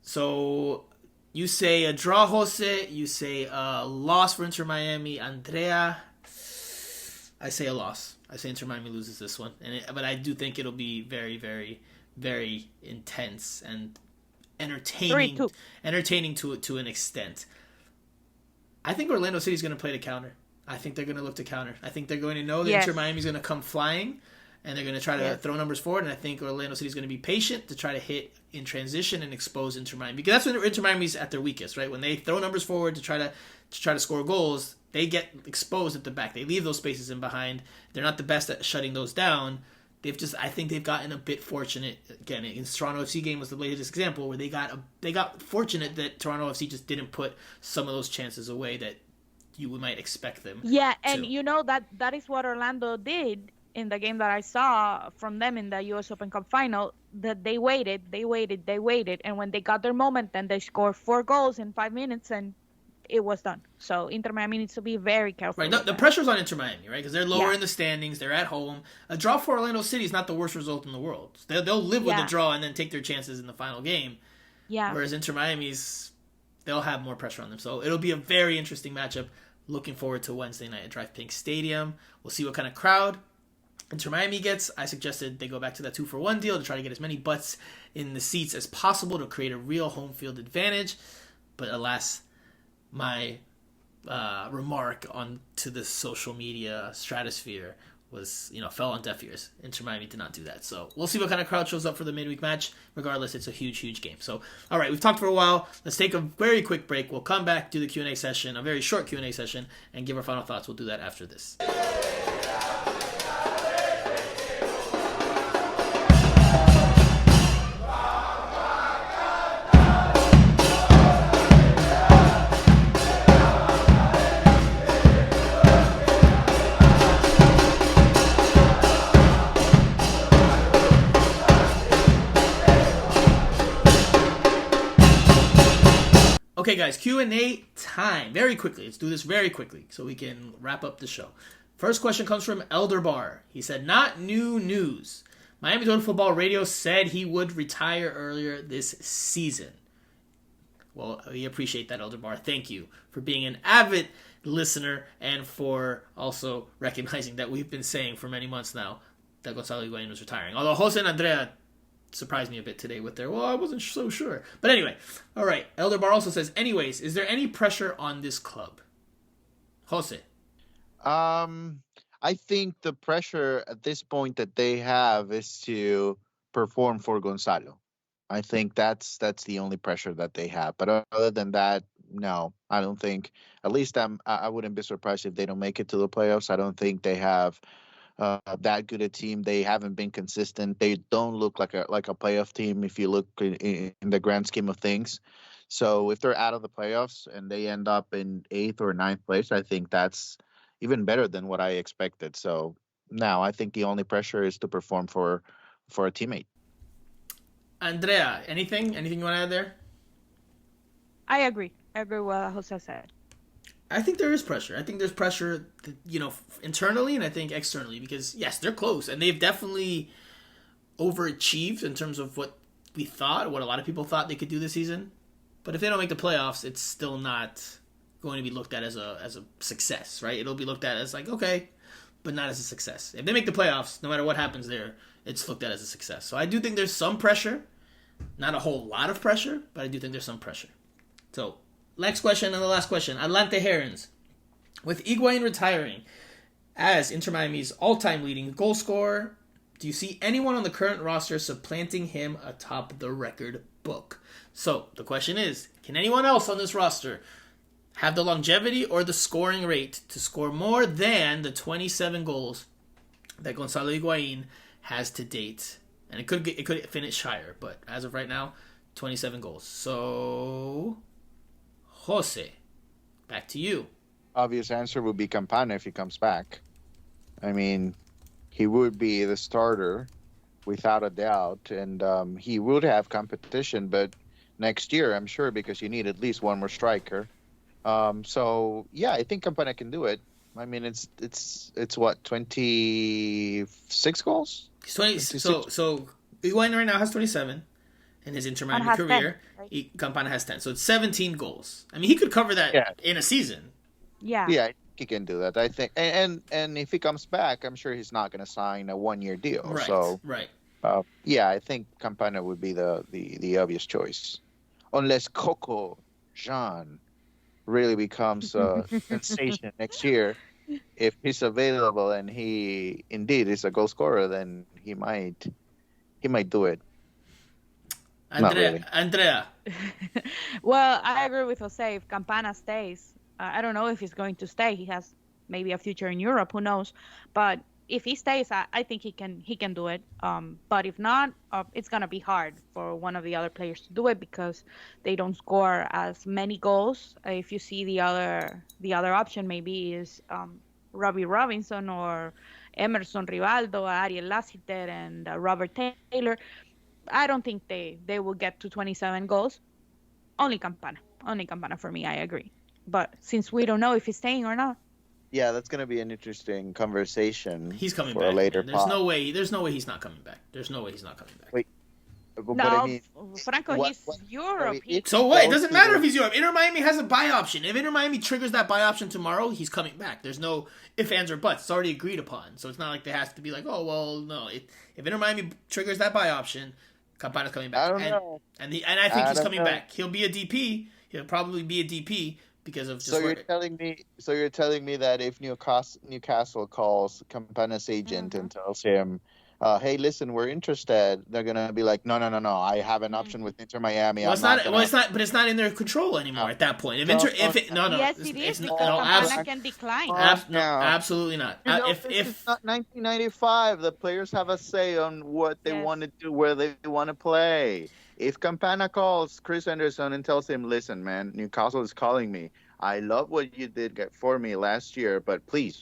So you say a draw, Jose. You say a loss for Inter Miami. Andrea, I say a loss. I say Inter Miami loses this one, but I do think it'll be very, very, very intense and entertaining to an extent. I think Orlando City's going to play to counter. I think they're going to look to counter. I think they're going to know that Inter Miami's going to come flying, and they're going to try to throw numbers forward. And I think Orlando City's going to be patient to try to hit in transition and expose Inter Miami, because that's when Inter Miami's at their weakest, right? When they throw numbers forward to try to score goals, they get exposed at the back. They leave those spaces in behind. They're not the best at shutting those down. I think they've gotten a bit fortunate. Again, against Toronto FC game was the latest example where they got fortunate that Toronto FC just didn't put some of those chances away that you might expect them. Yeah, and that is what Orlando did in the game that I saw from them in the U.S. Open Cup final. That they waited, and when they got their moment, then they scored 4 goals in 5 minutes, and it was done. So Inter Miami needs to be very careful. Right, the pressure's on Inter Miami, right? Because they're lower in the standings, they're at home. A draw for Orlando City is not the worst result in the world. They'll live with the draw and then take their chances in the final game. Yeah. Whereas Inter Miami's, they'll have more pressure on them. So it'll be a very interesting matchup. Looking forward to Wednesday night at Drive Pink Stadium. We'll see what kind of crowd Inter Miami gets. I suggested they go back to that 2-for-1 deal to try to get as many butts in the seats as possible to create a real home field advantage. But alas, my remark onto the social media stratosphere was, fell on deaf ears. Inter Miami did not do that. So we'll see what kind of crowd shows up for the midweek match. Regardless, it's a huge, huge game. So, all right, we've talked for a while. Let's take a very quick break. We'll come back, do the Q&A session, a very short Q&A session, and give our final thoughts. We'll do that after this. Okay, guys, Q&A time. Very quickly. Let's do this very quickly so we can wrap up the show. First question comes from Elder Bar. He said, not new news. Miami Total Football Radio said he would retire earlier this season. Well, we appreciate that, Elder Bar. Thank you for being an avid listener and for also recognizing that we've been saying for many months now that Gonzalo Higuain was retiring. Although Jose and Andrea surprised me a bit today with their, well, I wasn't so sure. But anyway, all right. Elder Bar also says, anyways, is there any pressure on this club? Jose. I think the pressure at this point that they have is to perform for Gonzalo. I think that's the only pressure that they have. But other than that, no, I don't think. At least I wouldn't be surprised if they don't make it to the playoffs. I don't think they have that good a team. They haven't been consistent. They don't look like a playoff team if you look in the grand scheme of things. So if they're out of the playoffs and they end up in 8th or 9th place, I think that's even better than what I expected. So now I think the only pressure is to perform for a teammate. Andrea, anything you want to add there? I agree with what Jose said. I think there is pressure. I think there's pressure, internally and I think externally because, yes, they're close. And they've definitely overachieved in terms of what we thought, what a lot of people thought they could do this season. But if they don't make the playoffs, it's still not going to be looked at as a success, right? It'll be looked at as like, okay, but not as a success. If they make the playoffs, no matter what happens there, it's looked at as a success. So I do think there's some pressure. Not a whole lot of pressure, but I do think there's some pressure. So, next question and the last question. Atlante Herons. With Higuain retiring as Inter Miami's all-time leading goal scorer, do you see anyone on the current roster supplanting him atop the record book? So, the question is, can anyone else on this roster have the longevity or the scoring rate to score more than the 27 goals that Gonzalo Higuain has to date? And it could finish higher, but as of right now, 27 goals. So, Jose, back to you. Obvious answer would be Campana if he comes back. I mean, he would be the starter without a doubt, and he would have competition, but next year, I'm sure, because you need at least one more striker. So, yeah, I think Campana can do it. I mean, it's what, 26 goals? He's 20. So Higuain right now has 27 in his Inter Miami career. 10, right? Campana has 10. So it's 17 goals. I mean, he could cover that in a season. Yeah. Yeah, I think he can do that. I think, and if he comes back, I'm sure he's not going to sign a 1-year deal. Right. So, right. Yeah, I think Campana would be the obvious choice, unless Coco Jean really becomes a sensation next year. If he's available and he indeed is a goal scorer, then he might do it. Andrea. Well, I agree with Jose. If Campana stays, I don't know if he's going to stay. He has maybe a future in Europe. Who knows? But if he stays, I think he can do it. But if not, it's gonna be hard for one of the other players to do it because they don't score as many goals. If you see the other option, maybe is Robbie Robinson or Emerson Rivaldo, Ariel Lassiter, and Robert Taylor. I don't think they will get to 27 goals. Only Campana for me. I agree. But since we don't know if he's staying or not. Yeah, that's going to be an interesting conversation. He's coming for back. A later There's no way he's not coming back. Wait. No, but I mean, Franco, he's Europe. So what? It doesn't matter if he's Europe. Inter Miami has a buy option. If Inter Miami triggers that buy option tomorrow, he's coming back. There's no ifs, ands, or buts. It's already agreed upon. So it's not like there has to be like, oh, well, no. If Inter Miami triggers that buy option, Campana's coming back. I don't know. And I think he's coming back. He'll be a DP. He'll probably be a DP because of just. So you're telling me that if Newcastle calls Campana's agent and tells him, hey, listen, we're interested, they're gonna be like, no, I have an option with Inter Miami. Well, it's not in their control anymore at that point. Yes, it is. Campana can decline. Absolutely not. If 1995, the players have a say on what they want to do, where they want to play. If Campana calls Chris Anderson and tells him, listen, man, Newcastle is calling me. I love what you did for me last year, but please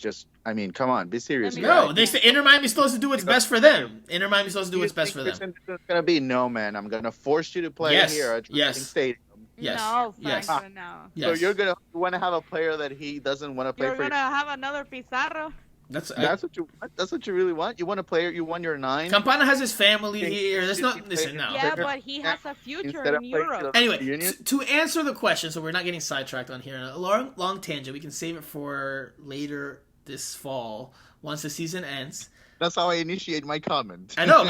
come on, be serious. No, they say Inter Miami's supposed to do what's best for them. Inter Miami's supposed to do what's best for them. It's going to be, no, man, I'm going to force you to play here at Stadium. Yes. No, Franco, no. So you want to have a player that he doesn't want to play for you? You're going to have another Pizarro? That's what you really want. You want a player. You want your 9. Campana has his family here. There's not. Listen now. Yeah, but he has a future in Europe. Anyway, to answer the question, so we're not getting sidetracked on here. A long tangent. We can save it for later this fall once the season ends. That's how I initiate my comment. I know,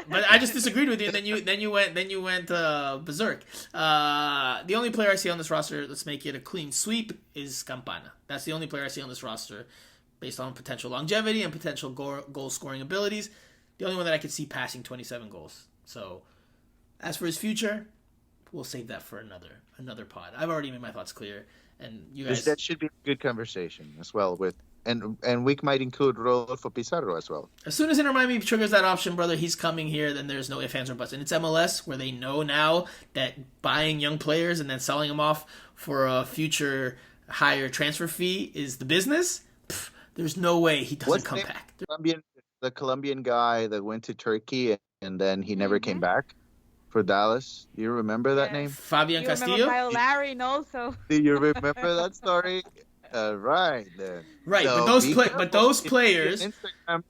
but I just disagreed with you. And then you went berserk. The only player I see on this roster, let's make it a clean sweep, is Campana. That's the only player I see on this roster, based on potential longevity and potential goal scoring abilities. The only one that I could see passing 27 goals. So, as for his future, we'll save that for another pod. I've already made my thoughts clear, and you guys. That should be a good conversation as well with. And we might include Rodolfo Pizarro as well. As soon as Inter Miami triggers that option, brother, he's coming here, then there's no ifs, ands, or buts. And it's MLS, where they know now that buying young players and then selling them off for a future higher transfer fee is the business. There's no way he doesn't come back. The Colombian guy that went to Turkey and then he never came back for Dallas. Do you remember that name? Fabian Castillo? Kyle Larry also. Do you remember that story? Right then. Right, so but those players. If you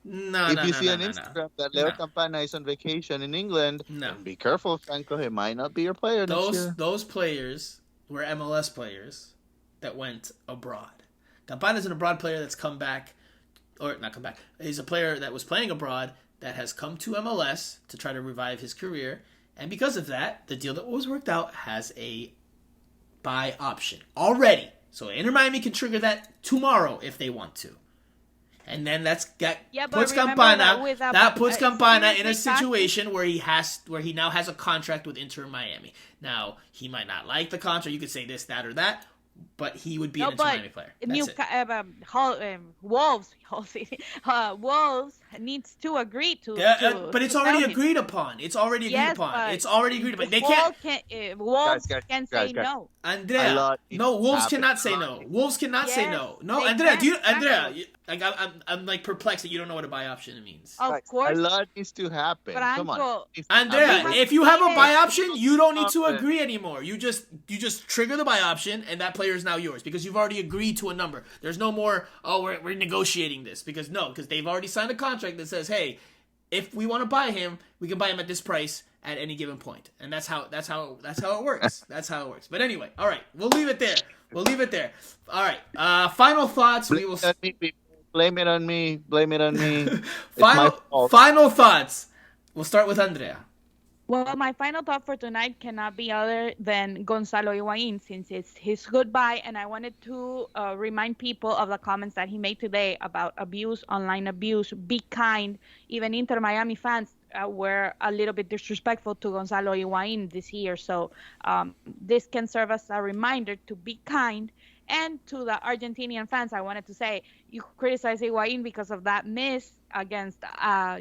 see on Instagram that Leo Campana is on vacation in England, be careful, Franco. He might not be your player next year. Those players were MLS players that went abroad. Campana's an abroad player that's come back, or not come back. He's a player that was playing abroad that has come to MLS to try to revive his career, and because of that, the deal that was worked out has a buy option already. So Inter Miami can trigger that tomorrow if they want to. And then puts Campana in a situation where he now has a contract with Inter Miami. Now, he might not like the contract. You could say this, that, or that, but he would be an Inter Miami player. Wolves needs to agree to. But it's already agreed upon. It's already agreed upon. They can't. Wolves can say no. Andrea, no, Wolves cannot say no. Wolves cannot say no. No, Andrea, I'm like perplexed that you don't know what a buy option means. Of course. A lot needs to happen. Franco. Come on. Andrea, if you have a buy option, you don't need to agree anymore. You just trigger the buy option, and that player is now yours because you've already agreed to a number. There's no more, we're negotiating this because they've already signed a contract that says, hey, if we want to buy him, we can buy him at this price at any given point. And that's how it works. That's how it works. But anyway, all right, we'll leave it there. All right, final thoughts. Blame it on me. Final thoughts. We'll start with Andrea. Well, my final thought for tonight cannot be other than Gonzalo Higuain, since it's his goodbye, and I wanted to remind people of the comments that he made today about abuse, online abuse. Be kind. Even Inter Miami fans were a little bit disrespectful to Gonzalo Higuain this year, so this can serve as a reminder to be kind. And to the Argentinian fans, I wanted to say, you criticize Higuain because of that miss against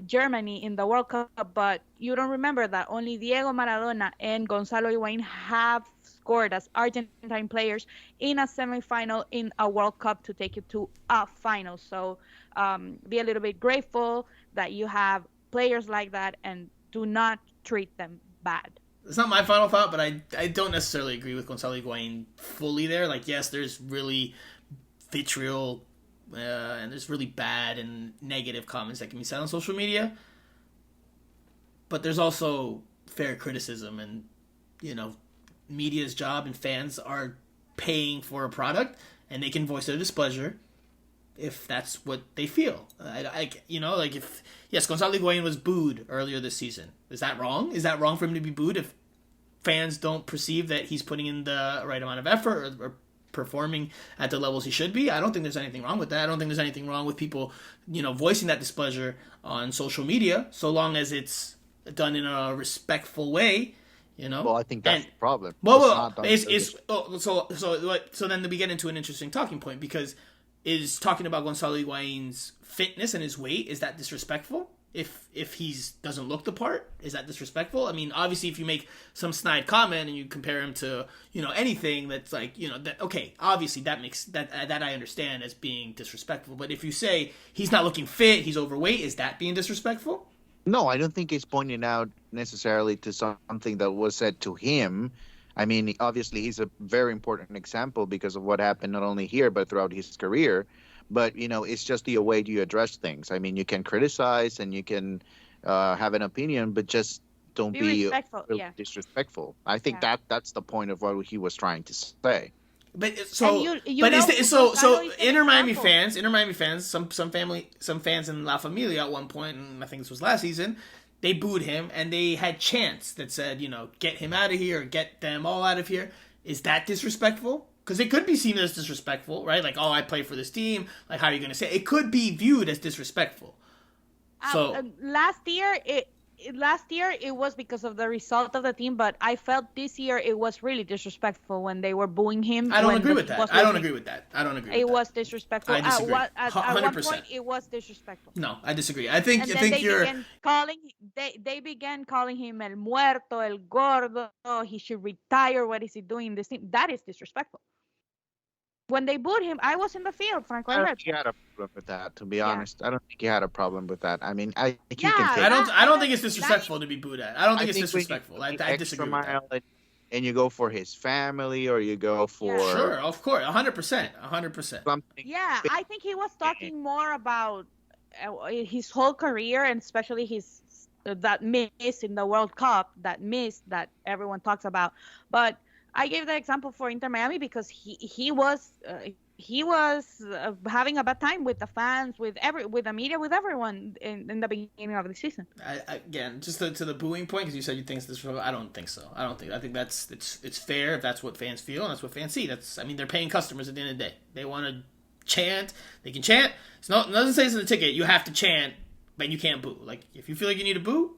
Germany in the World Cup, but you don't remember that only Diego Maradona and Gonzalo Higuain have scored as Argentine players in a semifinal in a World Cup to take you to a final. So be a little bit grateful that you have players like that and do not treat them bad. It's not my final thought, but I don't necessarily agree with Gonzalo Higuain fully there. Like, yes, there's really vitriol and there's really bad and negative comments that can be said on social media. But there's also fair criticism and, media's job and fans are paying for a product and they can voice their displeasure if that's what they feel. Yes, Gonzalo Higuain was booed earlier this season. Is that wrong? Is that wrong for him to be booed if fans don't perceive that he's putting in the right amount of effort or performing at the levels he should be? I don't think there's anything wrong with that. I don't think there's anything wrong with people, voicing that displeasure on social media, so long as it's done in a respectful way. Well, I think that's the problem. So then we get into an interesting talking point, because is talking about Gonzalo Higuain's fitness and his weight, is that disrespectful? If he doesn't look the part, is that disrespectful? I mean, obviously, if you make some snide comment and you compare him to, anything that's like, obviously that makes that I understand as being disrespectful. But if you say he's not looking fit, he's overweight, is that being disrespectful? No, I don't think it's pointing out necessarily to something that was said to him. I mean, obviously, he's a very important example because of what happened not only here, but throughout his career. But, it's just the way you address things. I mean, you can criticize and you can have an opinion, but just don't be respectful, disrespectful. I think that's the point of what he was trying to say. But Inter Miami fans, some fans in La Familia at one point, and I think this was last season, they booed him and they had chants that said, get him out of here, get them all out of here. Is that disrespectful? Because it could be seen as disrespectful, right? Like, I play for this team. Like, how are you going to say it? It could be viewed as disrespectful. So last year it was because of the result of the team, but I felt this year it was really disrespectful when they were booing him. I don't agree with that. It was disrespectful. I disagree. At 100%. one point, it was disrespectful. No, I disagree. I think they began calling him El Muerto, El Gordo. He should retire. What is he doing in this team? That is disrespectful. When they booed him, I was in the field, Franco. I don't think he had a problem with that, to be honest. I don't think he had a problem with that. I mean, I think you can take I don't think it's disrespectful to be booed at. I don't think it's disrespectful. I disagree with that. And you go for his family, or you go for... Yeah. Sure, of course, 100%. Yeah, I think he was talking more about his whole career, and especially that miss in the World Cup, that miss that everyone talks about. But I gave the example for Inter Miami because he was having a bad time with the fans, with the media, with everyone in the beginning of the season. Again, just to the booing point, because you said you think it's disrespectful. I don't think so. I think it's fair if that's what fans feel and that's what fans see. They're paying customers at the end of the day. They want to chant. They can chant. It doesn't say it's in the ticket. You have to chant, but you can't boo. Like, if you feel like you need to boo,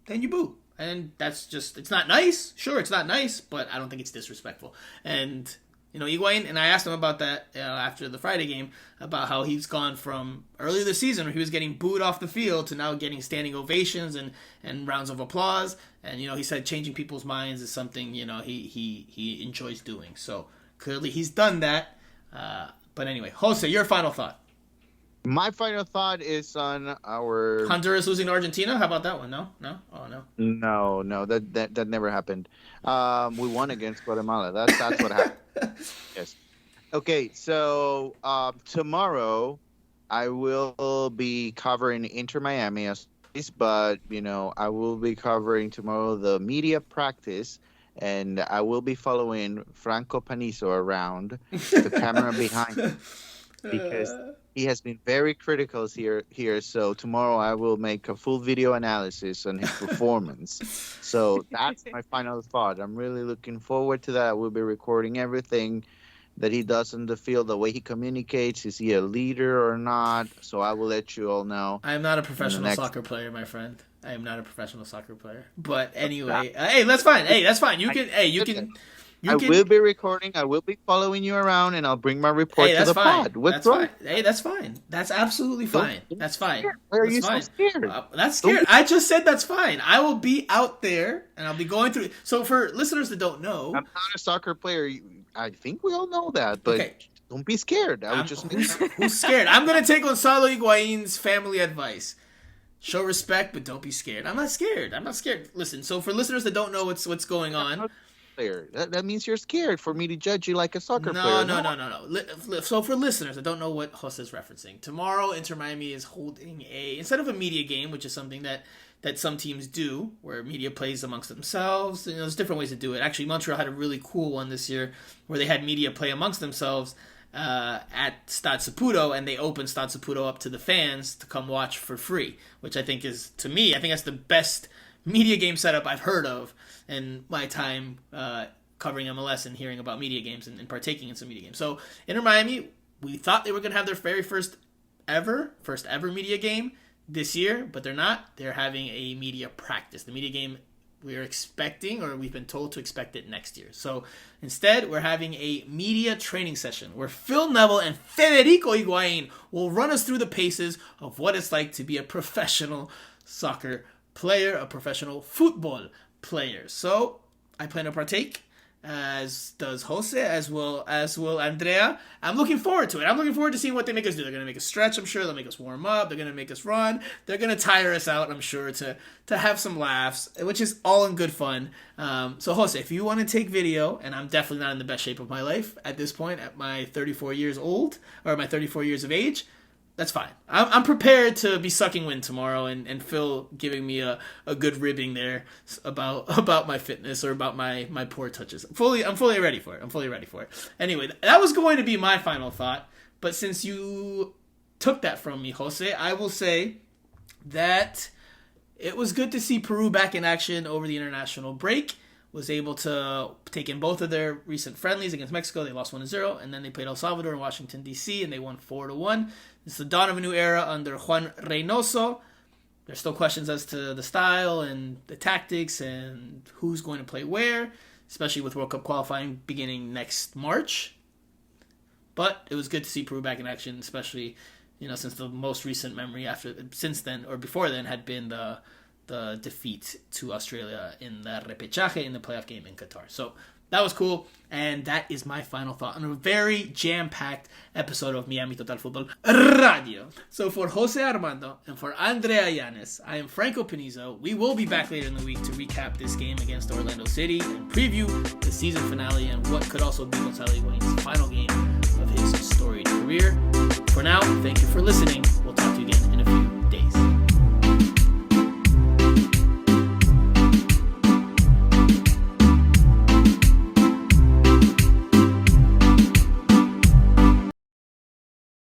then you boo. And that's just, it's not nice. Sure, it's not nice, but I don't think it's disrespectful. And, Higuain, and I asked him about that after the Friday game, about how he's gone from earlier this season where he was getting booed off the field to now getting standing ovations and rounds of applause. And, he said changing people's minds is something, he enjoys doing. So clearly he's done that. But anyway, Jose, your final thought. My final thought is on our... Honduras losing to Argentina? How about that one? No? Oh, no. No, that never happened. We won against Guatemala. That's what happened. Yes. Okay, so tomorrow I will be covering Inter Miami, but, I will be covering tomorrow the media practice, and I will be following Franco Panizo around the camera behind him, because he has been very critical here. So tomorrow I will make a full video analysis on his performance. So that's my final thought. I'm really looking forward to that. I will be recording everything that he does in the field, the way he communicates. Is he a leader or not? So I will let you all know. I am not a professional soccer player, my friend. I am not a professional soccer player. But anyway, hey, that's fine. Hey, that's fine. You can. I will be recording. I will be following you around, and I'll bring my report to the pod. What's wrong? Hey, that's fine. That's absolutely fine. That's fine. Why are you so scared? That's scared. I just said that's fine. I will be out there, and I'll be going through. So for listeners that don't know, I'm not a soccer player. I think we all know that, but don't be scared. Who's scared? I'm going to take Gonzalo Higuain's family advice. Show respect, but don't be scared. I'm not scared. Listen, so for listeners that don't know what's going on... That means you're scared for me to judge you like a soccer player. No. So for listeners that don't know what Jose's referencing, tomorrow Inter Miami is holding instead of a media game, which is something that some teams do, where media plays amongst themselves. There's different ways to do it. Actually, Montreal had a really cool one this year where they had media play amongst themselves at Stade Saputo, and they opened Stade Saputo up to the fans to come watch for free, which I think that's the best media game setup I've heard of in my time covering MLS and hearing about media games and partaking in some media games. So Inter Miami, we thought they were going to have their very first ever media game this year, but they're not. They're having a media practice. The media game we're expecting, or we've been told to expect it next year. So instead, we're having a media training session where Phil Neville and Federico Higuain will run us through the paces of what it's like to be a professional soccer player, a professional football player. So I plan to partake, as does Jose, as will Andrea. I'm looking forward to it. I'm looking forward to seeing what they make us do. They're going to make us stretch, I'm sure. They'll make us warm up. They're going to make us run. They're going to tire us out, I'm sure, to have some laughs, which is all in good fun. So Jose, if you want to take video, and I'm definitely not in the best shape of my life at this point, at my 34 years old, or my 34 years of age, That's fine. I'm prepared to be sucking wind tomorrow and Phil giving me a good ribbing there about my fitness or about my poor touches. I'm fully ready for it. Anyway, that was going to be my final thought, but since you took that from me, Jose, I will say that it was good to see Peru back in action over the international break. Was able to take in both of their recent friendlies against Mexico. They lost 1-0, and then they played El Salvador in Washington, D.C., and they won 4-1. It's the dawn of a new era under Juan Reynoso. There's still questions as to the style and the tactics and who's going to play where, especially with World Cup qualifying beginning next March. But it was good to see Peru back in action, especially, since the most recent memory before then had been the defeat to Australia in the repechaje in the playoff game in Qatar. So that was cool, and that is my final thought on a very jam-packed episode of Miami Total Futbol Radio. So for Jose Armando and for Andrea Yanez, I am Franco Panizo. We will be back later in the week to recap this game against Orlando City and preview the season finale and what could also be Gonzalo Higuain's final game of his storied career. For now, thank you for listening. We'll talk to you again in a few.